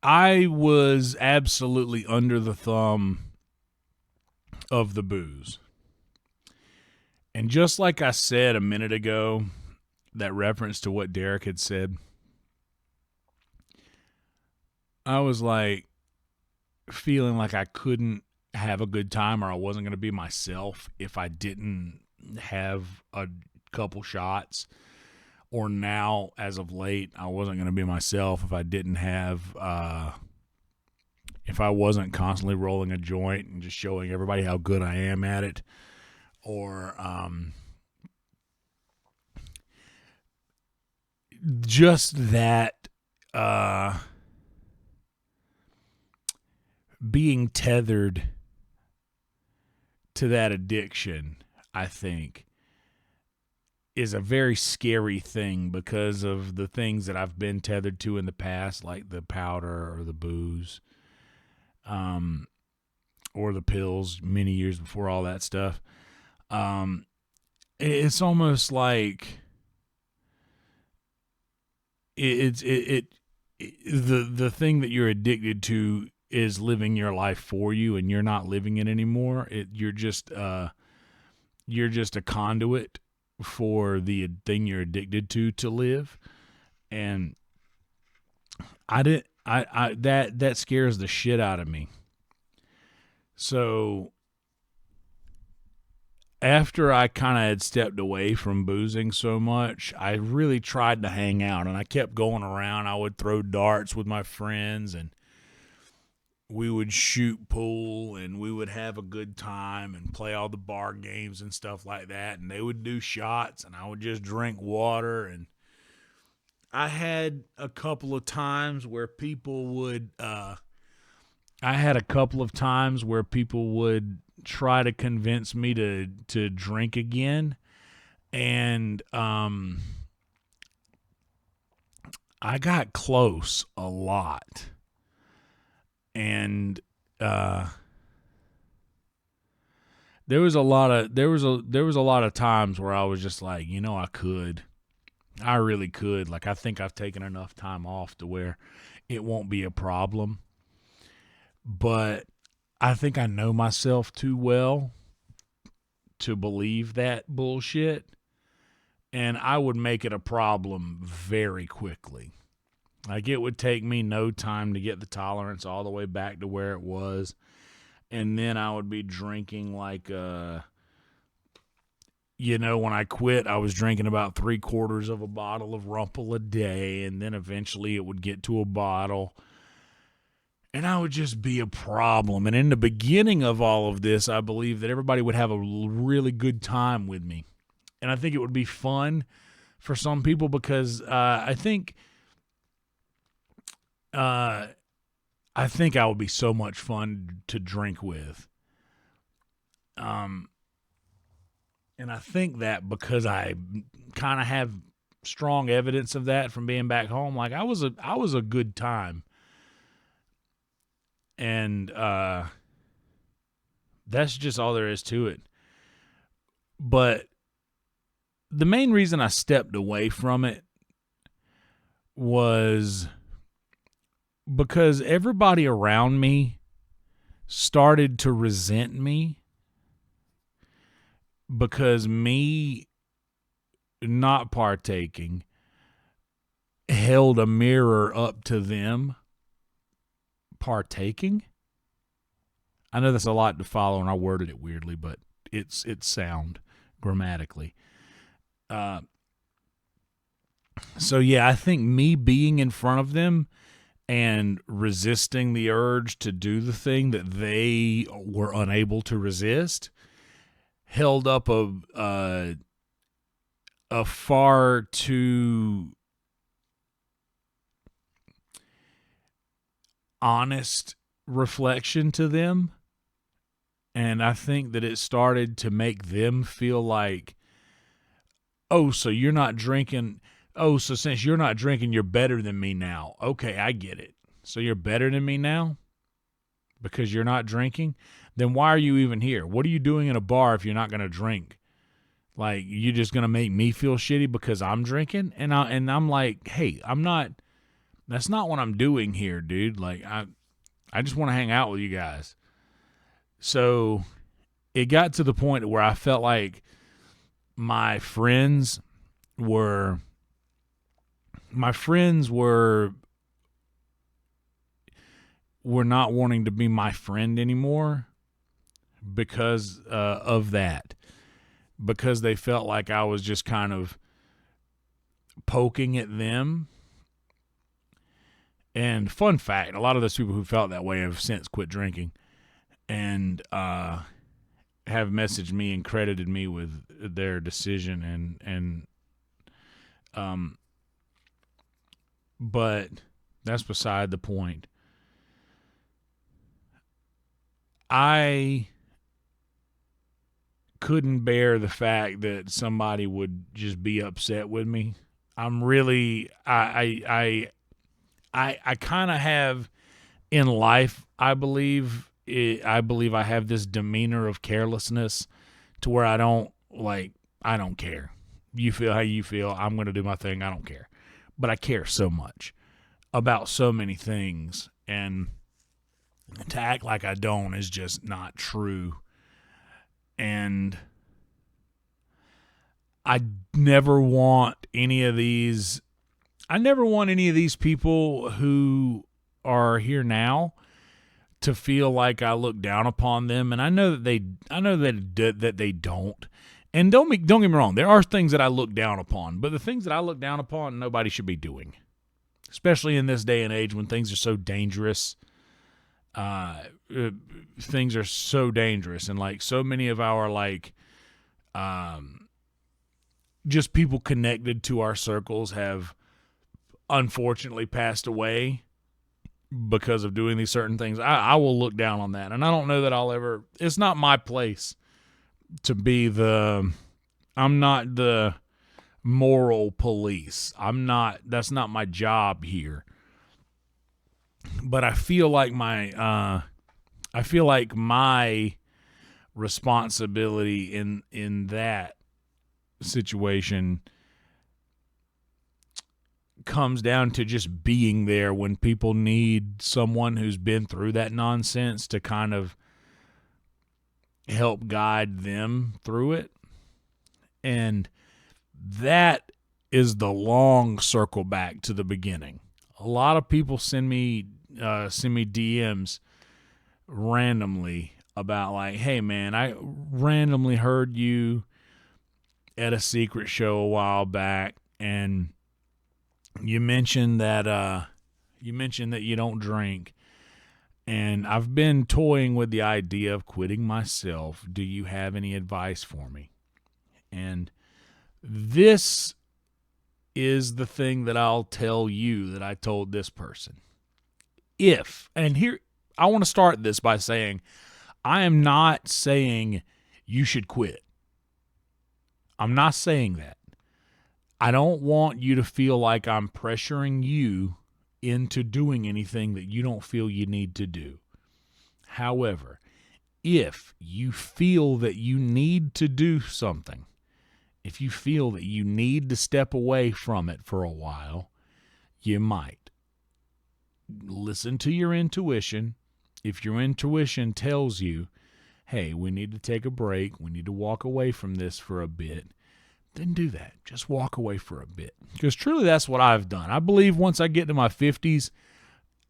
I was absolutely under the thumb of the booze. And just like I said a minute ago, that reference to what Derek had said, I was like feeling like I couldn't have a good time, or I wasn't going to be myself if I didn't have a couple shots. Or now, as of late, I wasn't going to be myself if I didn't have, if I wasn't constantly rolling a joint and just showing everybody how good I am at it. Or just that being tethered to that addiction, I think, is a very scary thing because of the things that I've been tethered to in the past, like the powder or the booze, or the pills many years before all that stuff. It's almost like the thing that you're addicted to is living your life for you, and you're not living it anymore. You're just a conduit for the thing you're addicted to live. And that scares the shit out of me. So after I kind of had stepped away from boozing so much, I really tried to hang out, and I kept going around. I would throw darts with my friends, and we would shoot pool, and we would have a good time and play all the bar games and stuff like that. And they would do shots, and I would just drink water. And I had a couple of times where people would, try to convince me to drink again. And, I got close a lot. And there was a lot of times where I was just like, I really could. Like, I think I've taken enough time off to where it won't be a problem. But I think I know myself too well to believe that bullshit, and I would make it a problem very quickly. Like, it would take me no time to get the tolerance all the way back to where it was. And then I would be drinking like, when I quit, I was drinking about 3/4 of a bottle of Rumple a day. And then eventually it would get to a bottle. And I would just be a problem. And in the beginning of all of this, I believe that everybody would have a really good time with me. And I think it would be fun for some people because I think I would be so much fun to drink with. And I think that because I kind of have strong evidence of that from being back home, like I was a good time. And that's just all there is to it. But the main reason I stepped away from it was because everybody around me started to resent me because me not partaking held a mirror up to them partaking. I know that's a lot to follow, and I worded it weirdly, but it's sound grammatically. So yeah, I think me being in front of them and resisting the urge to do the thing that they were unable to resist held up a far too honest reflection to them. And I think that it started to make them feel like, oh, so you're not drinking. Oh, so since you're not drinking, you're better than me now. Okay, I get it. So you're better than me now because you're not drinking? Then why are you even here? What are you doing in a bar if you're not going to drink? Like, you're just going to make me feel shitty because I'm drinking? And I'm like, hey, I'm not, that's not what I'm doing here, dude. Like, I just want to hang out with you guys. So it got to the point where I felt like my friends were not wanting to be my friend anymore because of that. Because they felt like I was just kind of poking at them. And fun fact, a lot of those people who felt that way have since quit drinking and have messaged me and credited me with their decision but that's beside the point. I couldn't bear the fact that somebody would just be upset with me. I'm really I kind of have in life, I believe I have this demeanor of carelessness to where I don't care. You feel how you feel. I'm going to do my thing. I don't care. But I care so much about so many things, and to act like I don't is just not true. And I never want any of these people who are here now to feel like I look down upon them. And I know that they don't. And don't get me wrong, there are things that I look down upon, but the things that I look down upon, nobody should be doing, especially in this day and age when things are so dangerous. Things are so dangerous, and like so many of our just people connected to our circles have unfortunately passed away because of doing these certain things. I will look down on that, and I don't know that it's not my place to be I'm not the moral police. That's not my job here. But I feel like my responsibility in that situation comes down to just being there when people need someone who's been through that nonsense to kind of help guide them through it. And that is the long circle back to the beginning. A lot of people send me DMs randomly about like, hey man, I randomly heard you at a secret show a while back, and you mentioned that you don't drink, and I've been toying with the idea of quitting myself. Do you have any advice for me? And this is the thing that I'll tell you that I told this person. And here, I want to start this by saying, I am not saying you should quit. I'm not saying that. I don't want you to feel like I'm pressuring you into doing anything that you don't feel you need to do. However, if you feel that you need to do something, if you feel that you need to step away from it for a while, you might. Listen to your intuition. If your intuition tells you, hey, we need to take a break, we need to walk away from this for a bit, then do that. Just walk away for a bit. Because truly that's what I've done. I believe once I get to my 50s,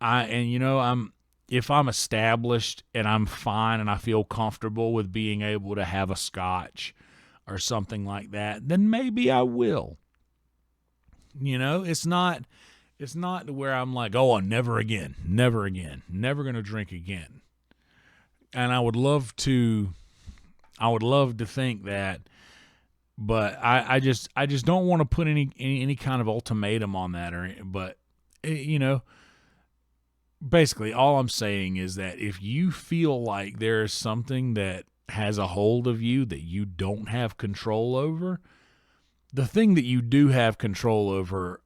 I'm if I'm established and I'm fine and I feel comfortable with being able to have a scotch or something like that, then maybe I will. It's not to where I'm like, oh, never again, never going to drink again. And I would love to think that, but I just don't want to put any kind of ultimatum on that, but basically all I'm saying is that if you feel like there is something that has a hold of you that you don't have control over, the thing that you do have control over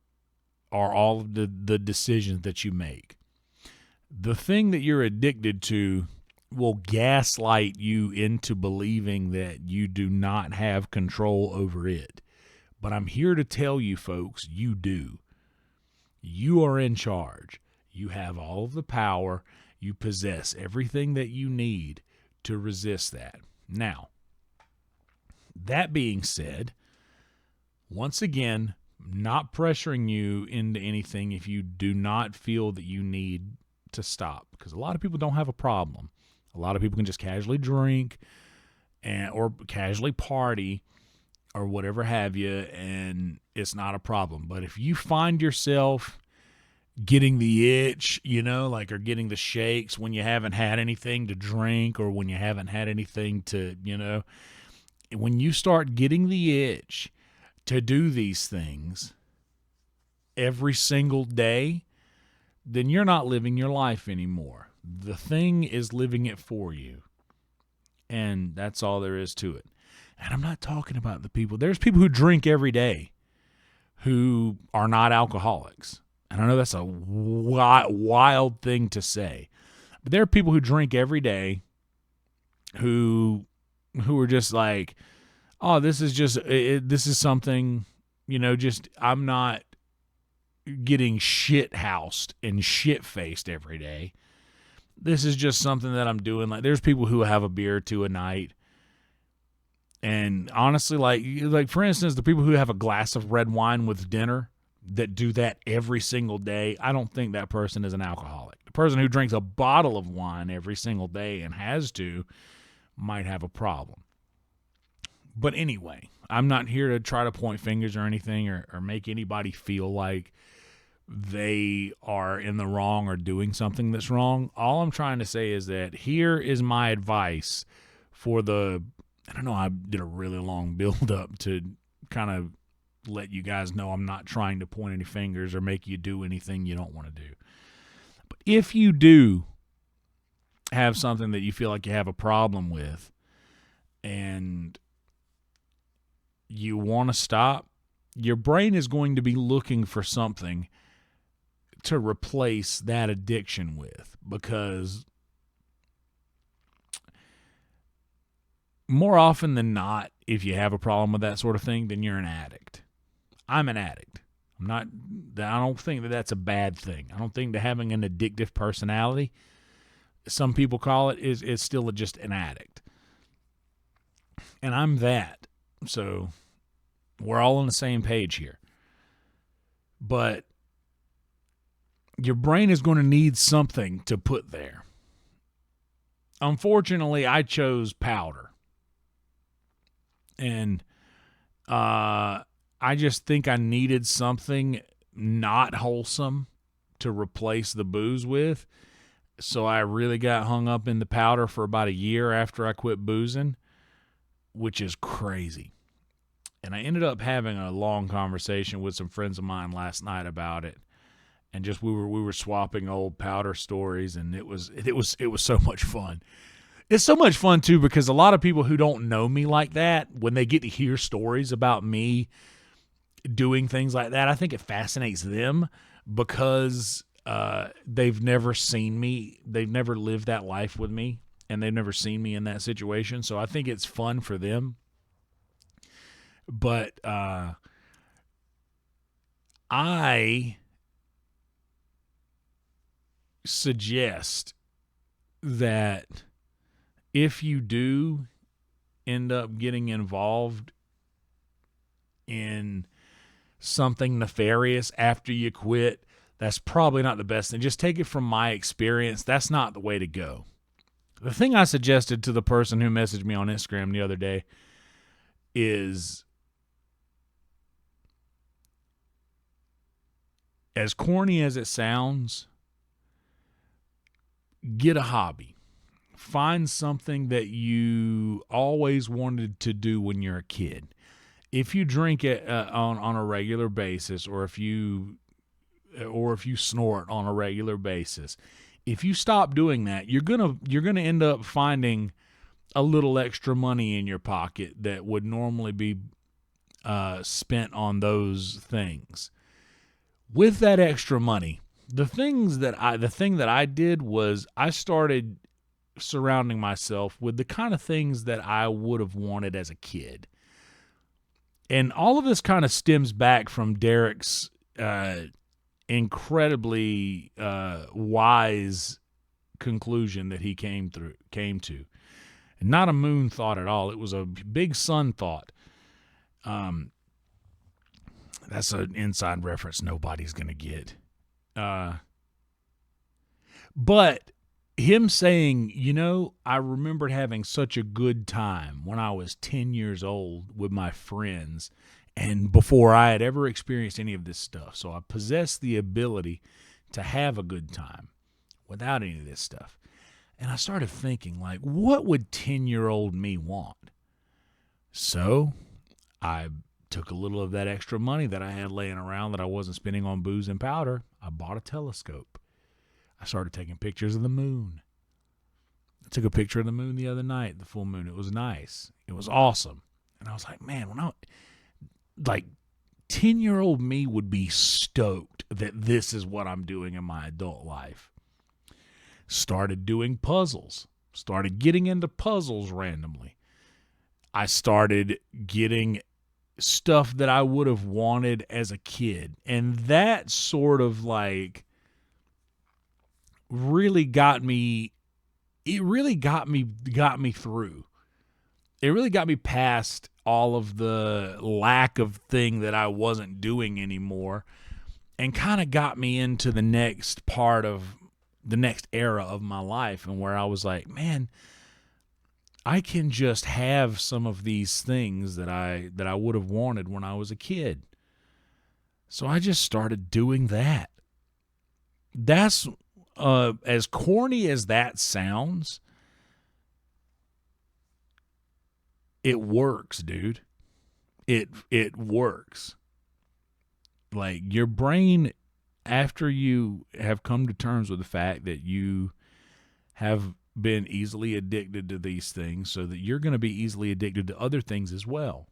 are all of the decisions that you make. The thing that you're addicted to will gaslight you into believing that you do not have control over it. But I'm here to tell you folks, you do. You are in charge. You have all of the power. You possess everything that you need to resist that. Now, that being said, once again, not pressuring you into anything if you do not feel that you need to stop, because a lot of people don't have a problem. A lot of people can just casually drink or casually party or whatever have you, and it's not a problem. But if you find yourself getting the itch, or getting the shakes when you haven't had anything to drink or when you haven't had anything to, when you start getting the itch to do these things every single day, then you're not living your life anymore. The thing is living it for you. And that's all there is to it. And I'm not talking about the people. There's people who drink every day who are not alcoholics. And I know that's a wild thing to say. But there are people who drink every day who are just like, oh, this is something, just I'm not getting shit housed and shit faced every day. This is just something that I'm doing. Like, there's people who have a beer or two a night. And honestly, like for instance, the people who have a glass of red wine with dinner that do that every single day, I don't think that person is an alcoholic. The person who drinks a bottle of wine every single day and has to might have a problem. But anyway, I'm not here to try to point fingers or anything or make anybody feel like they are in the wrong or doing something that's wrong. All I'm trying to say is that here is my advice for I don't know, I did a really long build up to kind of let you guys know I'm not trying to point any fingers or make you do anything you don't want to do. But if you do have something that you feel like you have a problem with and you want to stop, your brain is going to be looking for something to replace that addiction with, because more often than not, if you have a problem with that sort of thing, then you're an addict. I'm an addict. I don't think that that's a bad thing. I don't think that having an addictive personality, some people call it, is still just an addict. And I'm that. So we're all on the same page here. But your brain is going to need something to put there. Unfortunately, I chose powder. And I just think I needed something not wholesome to replace the booze with. So I really got hung up in the powder for about a year after I quit boozing, which is crazy. And I ended up having a long conversation with some friends of mine last night about it. And just we were swapping old powder stories, and it was so much fun. It's so much fun too, because a lot of people who don't know me like that, when they get to hear stories about me doing things like that, I think it fascinates them, because they've never seen me, they've never lived that life with me, and they've never seen me in that situation. So I think it's fun for them. But I suggest that if you do end up getting involved in something nefarious after you quit, That's probably not the best thing. Just take it from my experience. That's not the way to go. The thing I suggested to the person who messaged me on Instagram the other day is, as corny as it sounds, get a hobby. Find something that you always wanted to do when you're a kid. If you drink it on a regular basis, or if you snort on a regular basis, if you stop doing that, you're gonna end up finding a little extra money in your pocket that would normally be spent on those things. With that extra money, the thing that I did was I started surrounding myself with the kind of things that I would have wanted as a kid. And all of this kind of stems back from Derek's incredibly wise conclusion that he came to. And not a moon thought at all. It was a big sun thought. That's an inside reference nobody's going to get. But him saying, I remembered having such a good time when I was 10 years old with my friends, and before I had ever experienced any of this stuff. So I possessed the ability to have a good time without any of this stuff. And I started thinking, like, what would 10-year-old me want? So I took a little of that extra money that I had laying around that I wasn't spending on booze and powder. I bought a telescope. I started taking pictures of the moon. I took a picture of the moon the other night, the full moon. It was nice. It was awesome. And I was like, man, 10-year-old me would be stoked that this is what I'm doing in my adult life. Started doing puzzles. Started getting into puzzles randomly. I started getting stuff that I would have wanted as a kid. And that sort of really got me, it really got me through. It really got me past all of the lack of thing that I wasn't doing anymore, and kind of got me into the next part of the next era of my life, and where I was like, man, I can just have some of these things that I would have wanted when I was a kid. So I just started doing that. That's as corny as that sounds, it works, dude. It works. Like, your brain, after you have come to terms with the fact that you have been easily addicted to these things, so that you're going to be easily addicted to other things as well.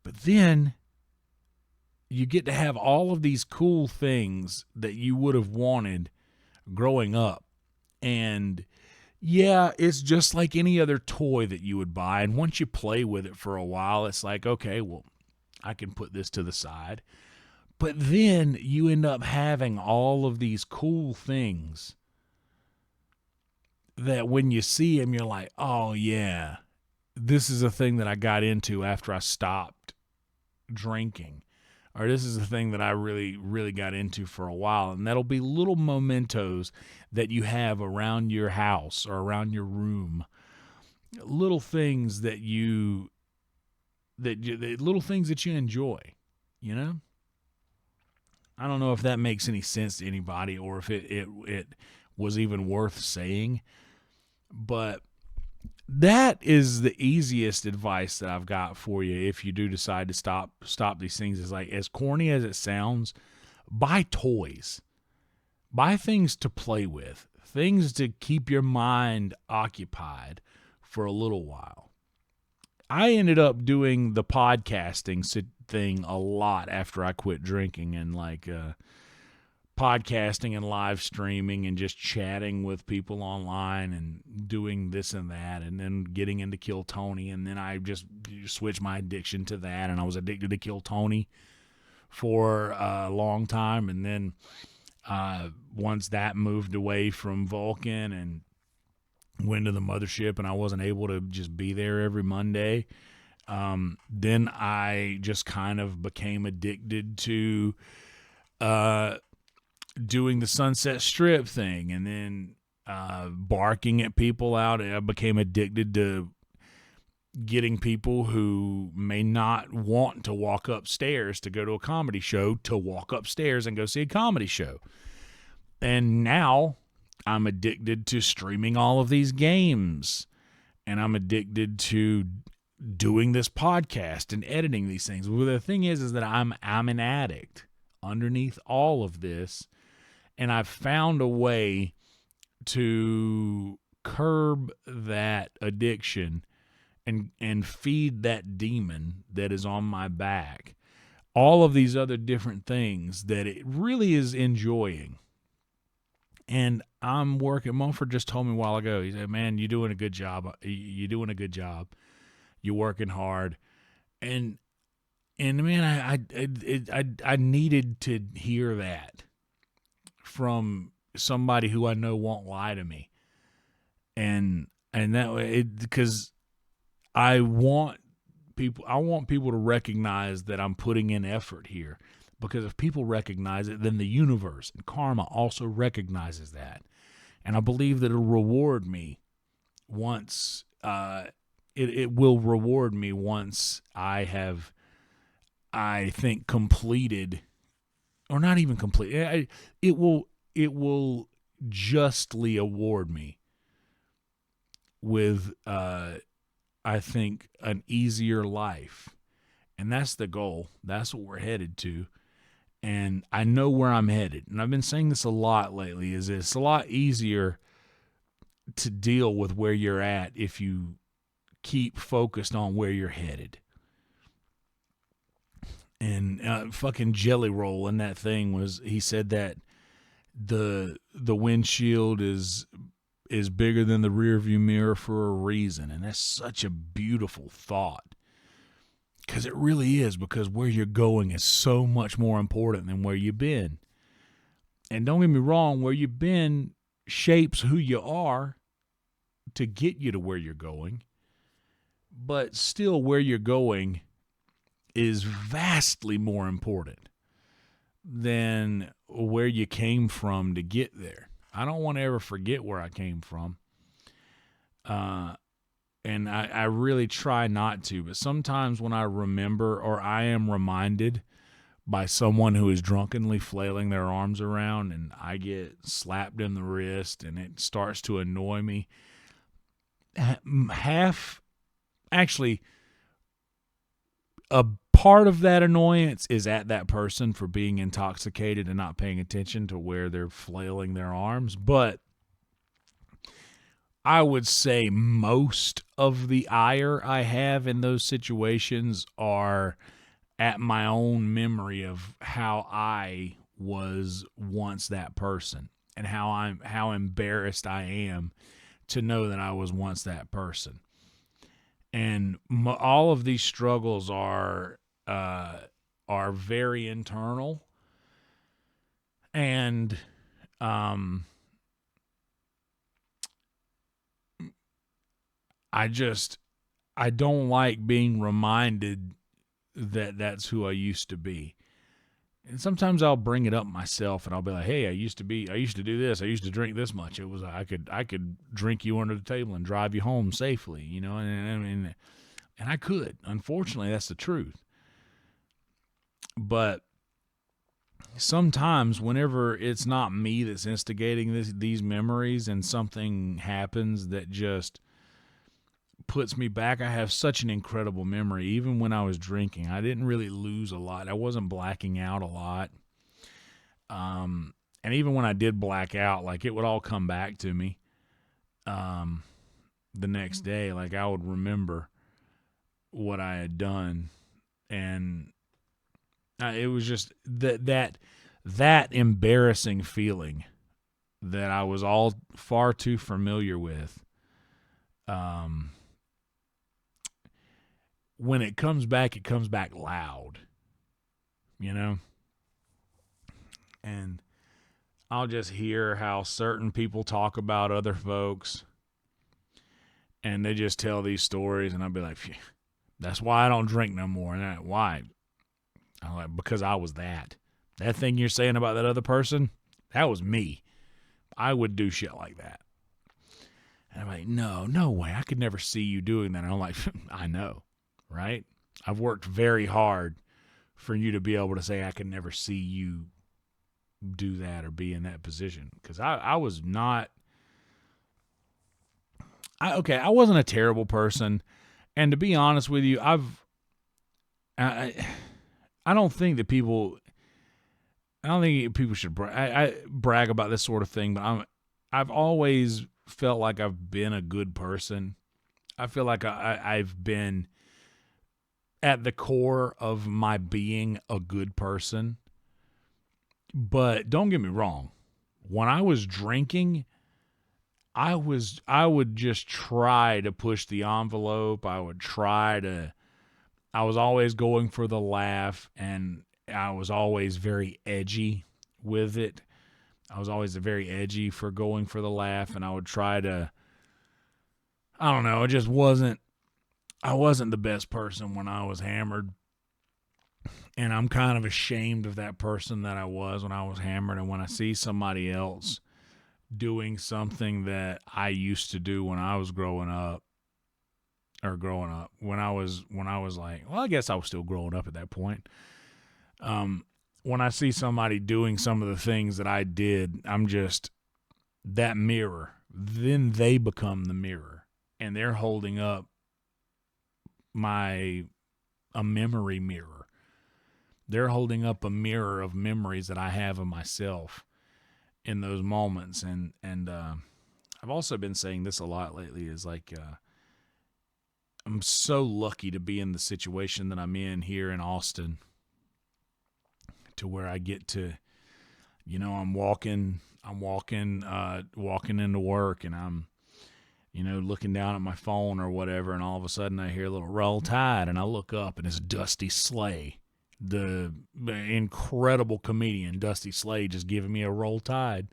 But then you get to have all of these cool things that you would have wanted growing up. And yeah, it's just like any other toy that you would buy. And once you play with it for a while, it's like, okay, well, I can put this to the side. But then you end up having all of these cool things that when you see them, you're like, oh yeah, this is a thing that I got into after I stopped drinking. Or this is a thing that I really, really got into for a while. And that'll be little mementos that you have around your house or around your room. Little things that little things that you enjoy, I don't know if that makes any sense to anybody, or if it was even worth saying, but that is the easiest advice that I've got for you if you do decide to stop these things. Is like, as corny as it sounds, buy toys. Buy things to play with, things to keep your mind occupied for a little while. I ended up doing the podcasting thing a lot after I quit drinking, and podcasting and live streaming and just chatting with people online and doing this and that, and then getting into Kill Tony, and then I just switched my addiction to that, and I was addicted to Kill Tony for a long time, and then once that moved away from Vulcan and went to the mothership, and I wasn't able to just be there every Monday, then I just kind of became addicted to doing the Sunset Strip thing, and then barking at people out. I became addicted to getting people who may not want to walk upstairs to go to a comedy show to walk upstairs and go see a comedy show. And now I'm addicted to streaming all of these games, and I'm addicted to doing this podcast and editing these things. Well, the thing is that I'm an addict underneath all of this, and I've found a way to curb that addiction and feed that demon that is on my back all of these other different things that it really is enjoying. And I'm working. Mumford just told me a while ago, he said, man, you're doing a good job. You're doing a good job. You're working hard. And man, I needed to hear that from somebody who I know won't lie to me. And that way, because I want people to recognize that I'm putting in effort here, because if people recognize it, then the universe and karma also recognizes that. And I believe that it'll reward me once it will reward me once I have, I think, completed, or not even complete. It will justly award me with I think an easier life. And that's the goal. That's what we're headed to. And I know where I'm headed. And I've been saying this a lot lately, is it's a lot easier to deal with where you're at if you keep focused on where you're headed. And fucking Jelly Roll in that thing he said that the windshield is bigger than the rearview mirror for a reason. And that's such a beautiful thought. Because it really is, because where you're going is so much more important than where you've been. And don't get me wrong, where you've been shapes who you are to get you to where you're going. But still, where you're going is vastly more important than where you came from to get there. I don't want to ever forget where I came from. And I really try not to. But sometimes when I remember, or I am reminded by someone who is drunkenly flailing their arms around, and I get slapped in the wrist and it starts to annoy me, a part of that annoyance is at that person for being intoxicated and not paying attention to where they're flailing their arms. But I would say most of the ire I have in those situations are at my own memory of how I was once that person, and how embarrassed I am to know that I was once that person. And all of these struggles are very internal, and I don't like being reminded that that's who I used to be. And sometimes I'll bring it up myself, and I'll be like, "Hey, I used to do this. I used to drink this much. I could drink you under the table and drive you home safely, you know." And I could. Unfortunately, that's the truth. But sometimes, whenever it's not me that's instigating these memories, and something happens that just puts me back. I have such an incredible memory. Even when I was drinking, I didn't really lose a lot. I wasn't blacking out a lot. And even when I did black out, like, it would all come back to me the next day. Like, I would remember what I had done. And it was just that embarrassing feeling that I was all far too familiar with. When it comes back loud, you know? And I'll just hear how certain people talk about other folks, and they just tell these stories, and I'll be like, phew, that's why I don't drink no more. And why? I'm like, because I was that. That thing you're saying about that other person, that was me. I would do shit like that. And I'm like, no way. I could never see you doing that. And I'm like, I know, right? I've worked very hard for you to be able to say I could never see you do that or be in that position. Because I was not, I wasn't a terrible person. And to be honest with you, I don't think that people, I don't think people should brag about this sort of thing, but I've always felt like I've been a good person. I feel like I've been at the core of my being a good person. But don't get me wrong. When I was drinking, I would just try to push the envelope. I was always going for the laugh, and I was always very edgy with it. I was always very edgy for going for the laugh, and I would try to, I don't know, I wasn't the best person when I was hammered. And I'm kind of ashamed of that person that I was when I was hammered. And when I see somebody else doing something that I used to do when I was growing up, when I was like, well, I guess I was still growing up at that point. When I see somebody doing some of the things that I did, I'm just that mirror. Then they become the mirror, and they're holding up a memory mirror. They're holding up a mirror of memories that I have of myself in those moments. And I've also been saying this a lot lately, is like, I'm so lucky to be in the situation that I'm in here in Austin, to where I get to, I'm walking into work, and I'm, looking down at my phone or whatever, and all of a sudden I hear a little Roll Tide, and I look up, and it's Dusty Slay, the incredible comedian Dusty Slay, just giving me a Roll Tide.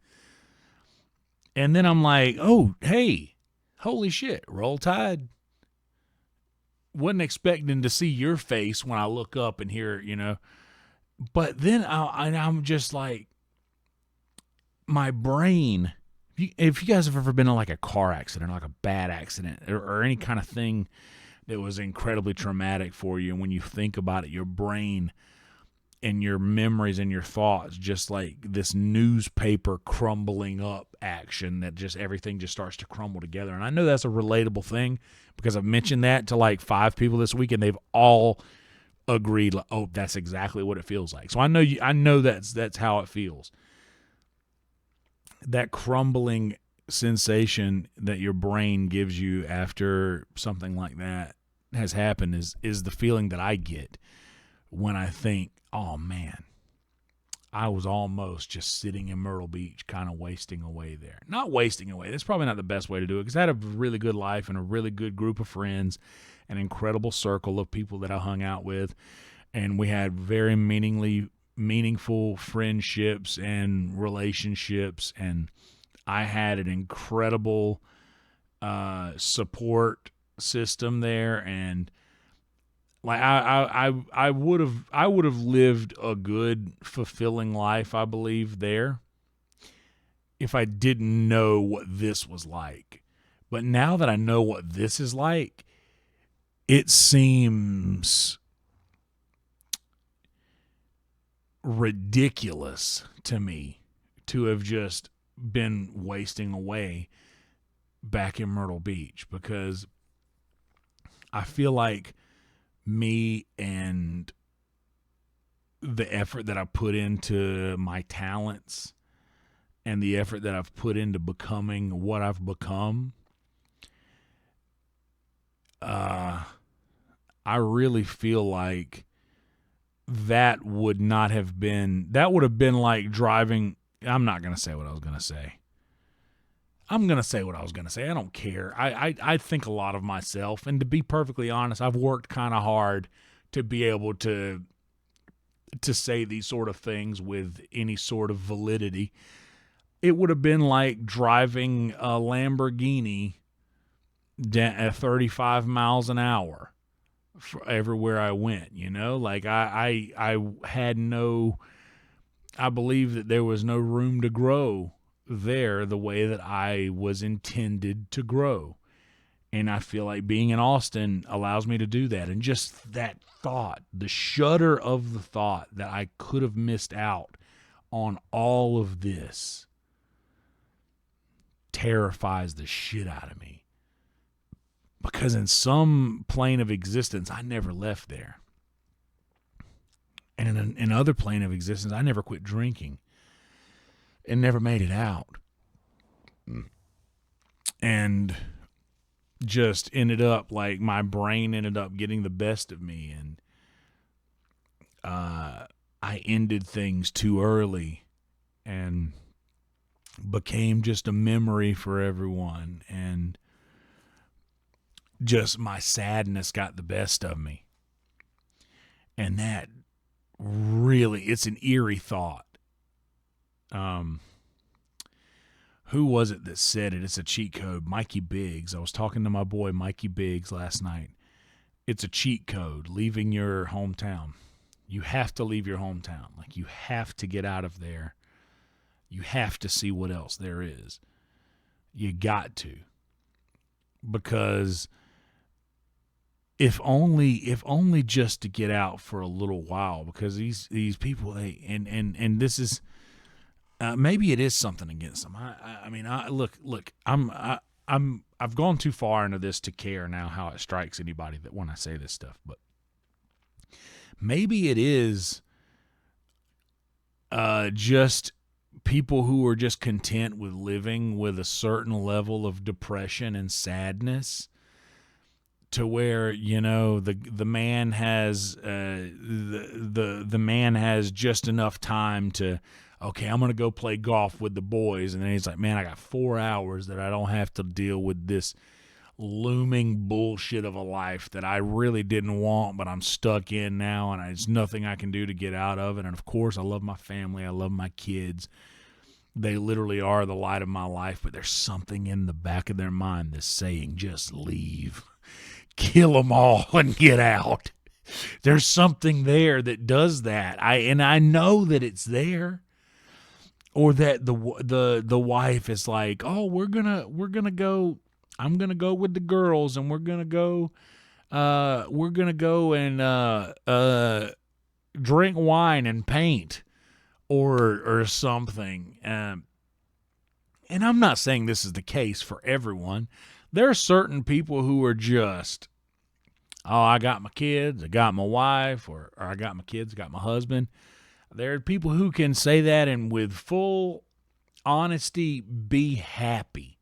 And then I'm like, oh, hey, holy shit, Roll Tide. Wasn't expecting to see your face when I look up and hear, But then I'm just like, my brain, if you guys have ever been in like a car accident, like a bad accident, or any kind of thing that was incredibly traumatic for you, and when you think about it, your brain and your memories and your thoughts, just like this newspaper crumbling up action, that just everything just starts to crumble together. And I know that's a relatable thing, because I've mentioned that to like 5 people this week, and they've all agreed, like, oh, that's exactly what it feels like. So I know that's how it feels. That crumbling sensation that your brain gives you after something like that has happened is the feeling that I get when I think, oh man, I was almost just sitting in Myrtle Beach, kind of wasting away there. Not wasting away. That's probably not the best way to do it, because I had a really good life and a really good group of friends, an incredible circle of people that I hung out with, and we had very meaningful friendships and relationships, and I had an incredible support system there, and like I would have lived a good, fulfilling life, I believe, there, if I didn't know what this was like. But now that I know what this is like, it seems ridiculous to me to have just been wasting away back in Myrtle Beach, because I feel like me and the effort that I put into my talents and the effort that I've put into becoming what I've become, I really feel like that would have been like driving. I'm not going to say what I was going to say. I'm going to say what I was going to say. I don't care. I think a lot of myself, and to be perfectly honest, I've worked kind of hard to be able to say these sort of things with any sort of validity. It would have been like driving a Lamborghini at 35 miles an hour for everywhere I went, Like I had no I believe that there was no room to grow there the way that I was intended to grow. And I feel like being in Austin allows me to do that. And just that thought, the shudder of the thought that I could have missed out on all of this terrifies the shit out of me. Because in some plane of existence, I never left there. And in another plane of existence, I never quit drinking and never made it out. And just ended up like my brain ended up getting the best of me, and I ended things too early and became just a memory for everyone, and just my sadness got the best of me. And that really, it's an eerie thought. Who was it that said it? It's a cheat code. Mikey Biggs. I was talking to my boy Mikey Biggs last night. It's a cheat code, leaving your hometown. You have to leave your hometown. Like, you have to get out of there. You have to see what else there is. You got to. Because if only just to get out for a little while, because these people, and this is, maybe it is something against them. I mean, look. I've gone too far into this to care now how it strikes anybody that when I say this stuff, but maybe it is just people who are just content with living with a certain level of depression and sadness, to where, you know, the man has the man has just enough time to, okay, I'm going to go play golf with the boys. And then he's like, man, I got 4 hours that I don't have to deal with this looming bullshit of a life that I really didn't want, but I'm stuck in now, and there's nothing I can do to get out of it. And, of course, I love my family. I love my kids. They literally are the light of my life, but there's something in the back of their mind that's saying, just leave. Kill them all and get out. There's something there that does that. I know that it's there. Or that the wife is like, oh, we're gonna go. I'm gonna go with the girls, and we're gonna go and drink wine and paint, or something. And I'm not saying this is the case for everyone. There are certain people who are just, oh, I got my kids, I got my wife, or I got my kids, I got my husband. There are people who can say that and with full honesty be happy.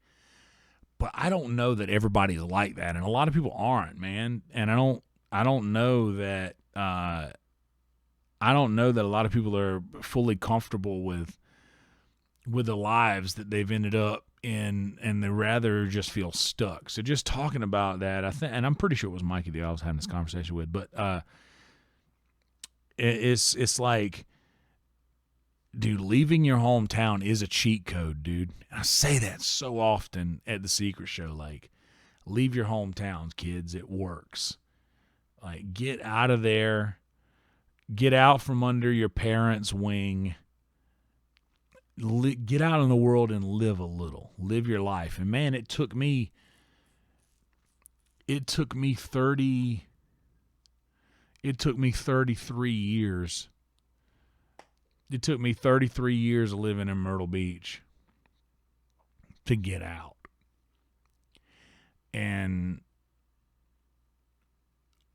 But I don't know that everybody's like that, and a lot of people aren't, man. And I don't know that a lot of people are fully comfortable with the lives that they've ended up in, and they rather just feel stuck. So just talking about that, I think, and I'm pretty sure it was Mikey that I was having this conversation with, but it's like, dude, leaving your hometown is a cheat code, dude. And I say that so often at the Secret Show, like, leave your hometowns, kids. It works. Like, get out of there. Get out from under your parents' wing. Get out in the world and live a little. Live your life. And, man, it took me 33 years. It took me 33 years of living in Myrtle Beach to get out. And,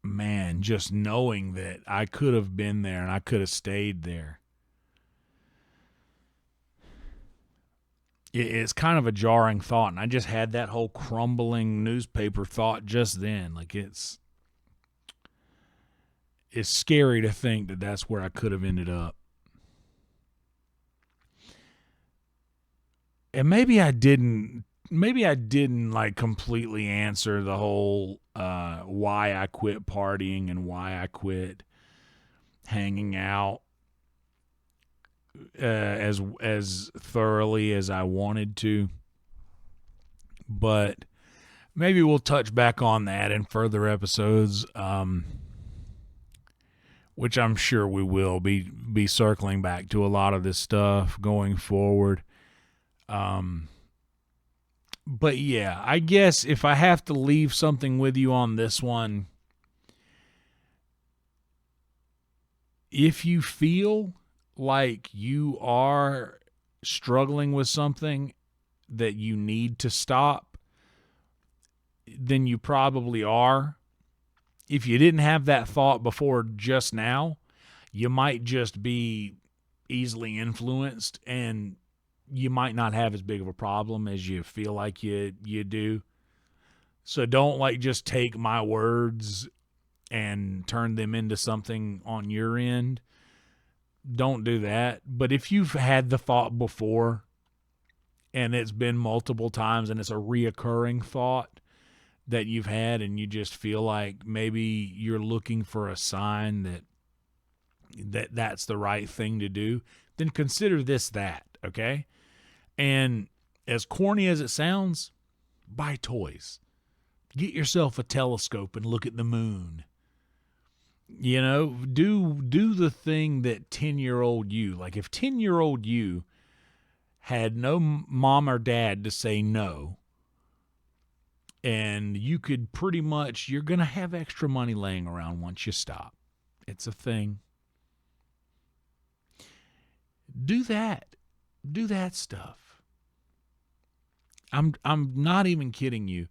man, just knowing that I could have been there and I could have stayed there, it's kind of a jarring thought. And I just had that whole crumbling newspaper thought just then. Like, it's scary to think that that's where I could have ended up. And maybe I didn't like completely answer the whole why I quit partying and why I quit hanging out as thoroughly as I wanted to. But maybe we'll touch back on that in further episodes. which I'm sure we will be circling back to a lot of this stuff going forward. But yeah, I guess if I have to leave something with you on this one, if you feel like you are struggling with something that you need to stop, then you probably are. If you didn't have that thought before just now, you might just be easily influenced, and you might not have as big of a problem as you feel like you do. So don't like just take my words and turn them into something on your end. Don't do that. But if you've had the thought before and it's been multiple times and it's a reoccurring thought that you've had, and you just feel like maybe you're looking for a sign that's the right thing to do, then consider this that, okay? And as corny as it sounds, buy toys. Get yourself a telescope and look at the moon. You know, do the thing that 10-year-old you, like if 10-year-old you had no mom or dad to say no, and you could pretty much, you're going to have extra money laying around once you stop. It's a thing. Do that. Do that stuff. I'm not even kidding you.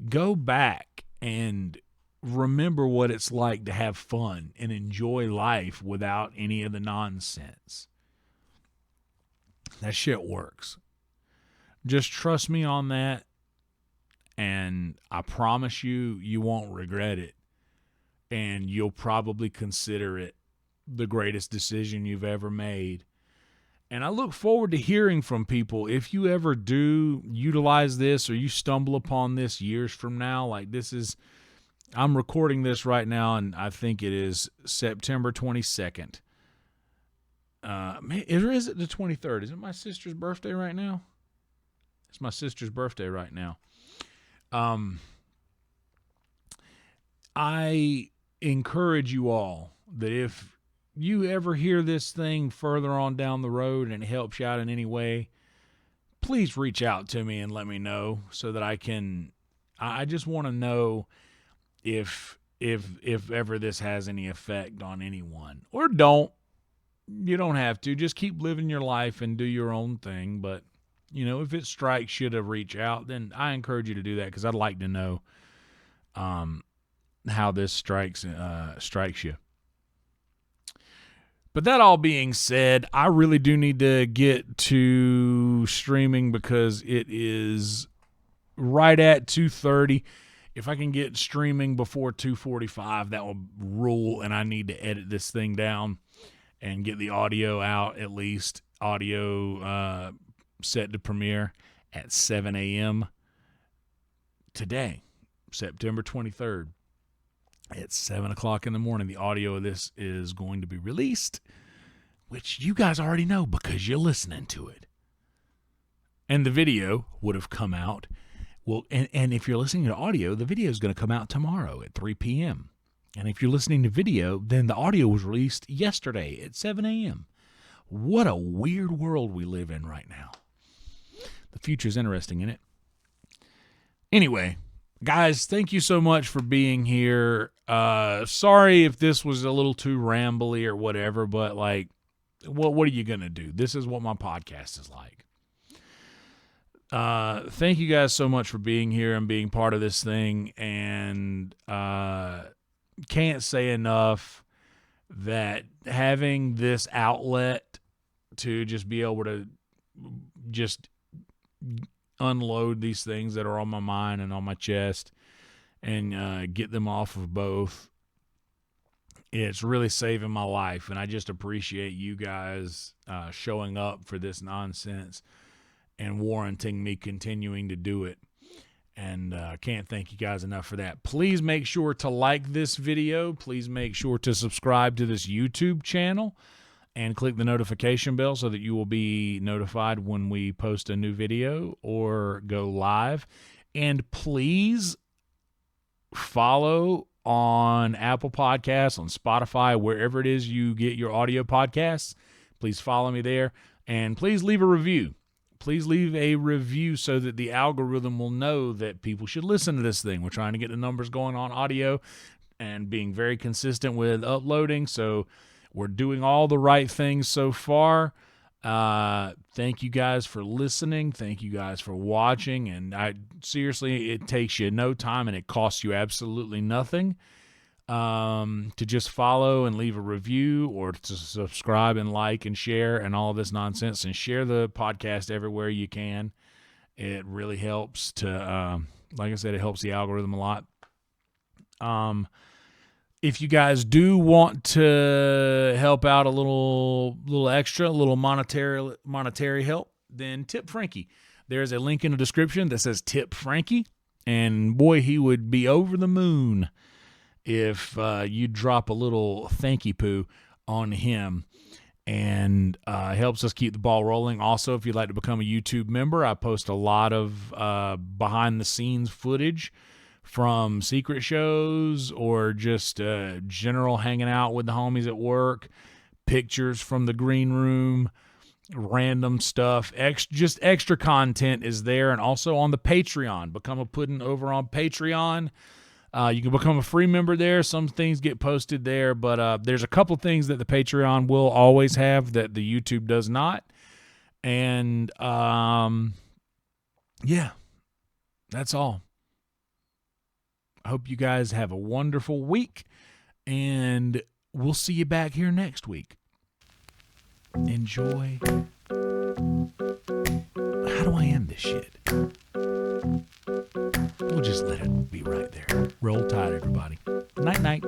Go back and remember what it's like to have fun and enjoy life without any of the nonsense. That shit works. Just trust me on that, and I promise you won't regret it, and you'll probably consider it the greatest decision you've ever made. And I look forward to hearing from people. If you ever do utilize this, or you stumble upon this years from now, like I'm recording this right now, and I think it is September 22nd. Or is it the 23rd? Is it my sister's birthday right now? It's my sister's birthday right now. I encourage you all that if you ever hear this thing further on down the road and it helps you out in any way, please reach out to me and let me know, so that I just want to know if ever this has any effect on anyone. Or don't. You don't have to. Just keep living your life and do your own thing. But, you know, if it strikes you to reach out, then I encourage you to do that, because I'd like to know how this strikes you. But that all being said, I really do need to get to streaming, because it is right at 2:30. If I can get streaming before 2:45, that will rule, and I need to edit this thing down and get the audio out, at least audio set to premiere at 7 a.m. today, September 23rd. At 7 o'clock in the morning, the audio of this is going to be released, which you guys already know because you're listening to it. And the video would have come out. Well, and if you're listening to audio, the video is going to come out tomorrow at 3 p.m. And if you're listening to video, then the audio was released yesterday at 7 a.m. What a weird world we live in right now. The future's interesting, isn't it? Anyway, guys, thank you so much for being here. Sorry if this was a little too rambly or whatever, but like, what are you going to do? This is what my podcast is like. Thank you guys so much for being here and being part of this thing. And can't say enough that having this outlet to just be able to just unload these things that are on my mind and on my chest and get them off of both, it's really saving my life. And I just appreciate you guys showing up for this nonsense and warranting me continuing to do it. And can't thank you guys enough for that. Please make sure to like this video. Please make sure to subscribe to this YouTube channel and click the notification bell so that you will be notified when we post a new video or go live. And please follow on Apple Podcasts, on Spotify, wherever it is you get your audio podcasts. Please follow me there, and please leave a review. Please leave a review so that the algorithm will know that people should listen to this thing. We're trying to get the numbers going on audio and being very consistent with uploading, so we're doing all the right things so far. Thank you guys for listening. Thank you guys for watching. And seriously, it takes you no time and it costs you absolutely nothing to just follow and leave a review, or to subscribe and like and share and all of this nonsense, and share the podcast everywhere you can. It really helps to, like I said, it helps the algorithm a lot. If you guys do want to help out a little extra, a little monetary help, then tip Frankie. There's a link in the description that says tip Frankie, and boy, he would be over the moon if you drop a little thanky poo on him, and helps us keep the ball rolling. Also, if you'd like to become a YouTube member, I post a lot of behind the scenes footage from secret shows, or just general hanging out with the homies at work, pictures from the green room, random stuff, just extra content is there. And also on the Patreon, become a puddin' over on Patreon. You can become a free member there. Some things get posted there, but there's a couple things that the Patreon will always have that the YouTube does not. And yeah, that's all. I hope you guys have a wonderful week, and we'll see you back here next week. Enjoy. How do I end this shit? We'll just let it be right there. Roll Tide, everybody. Night-night.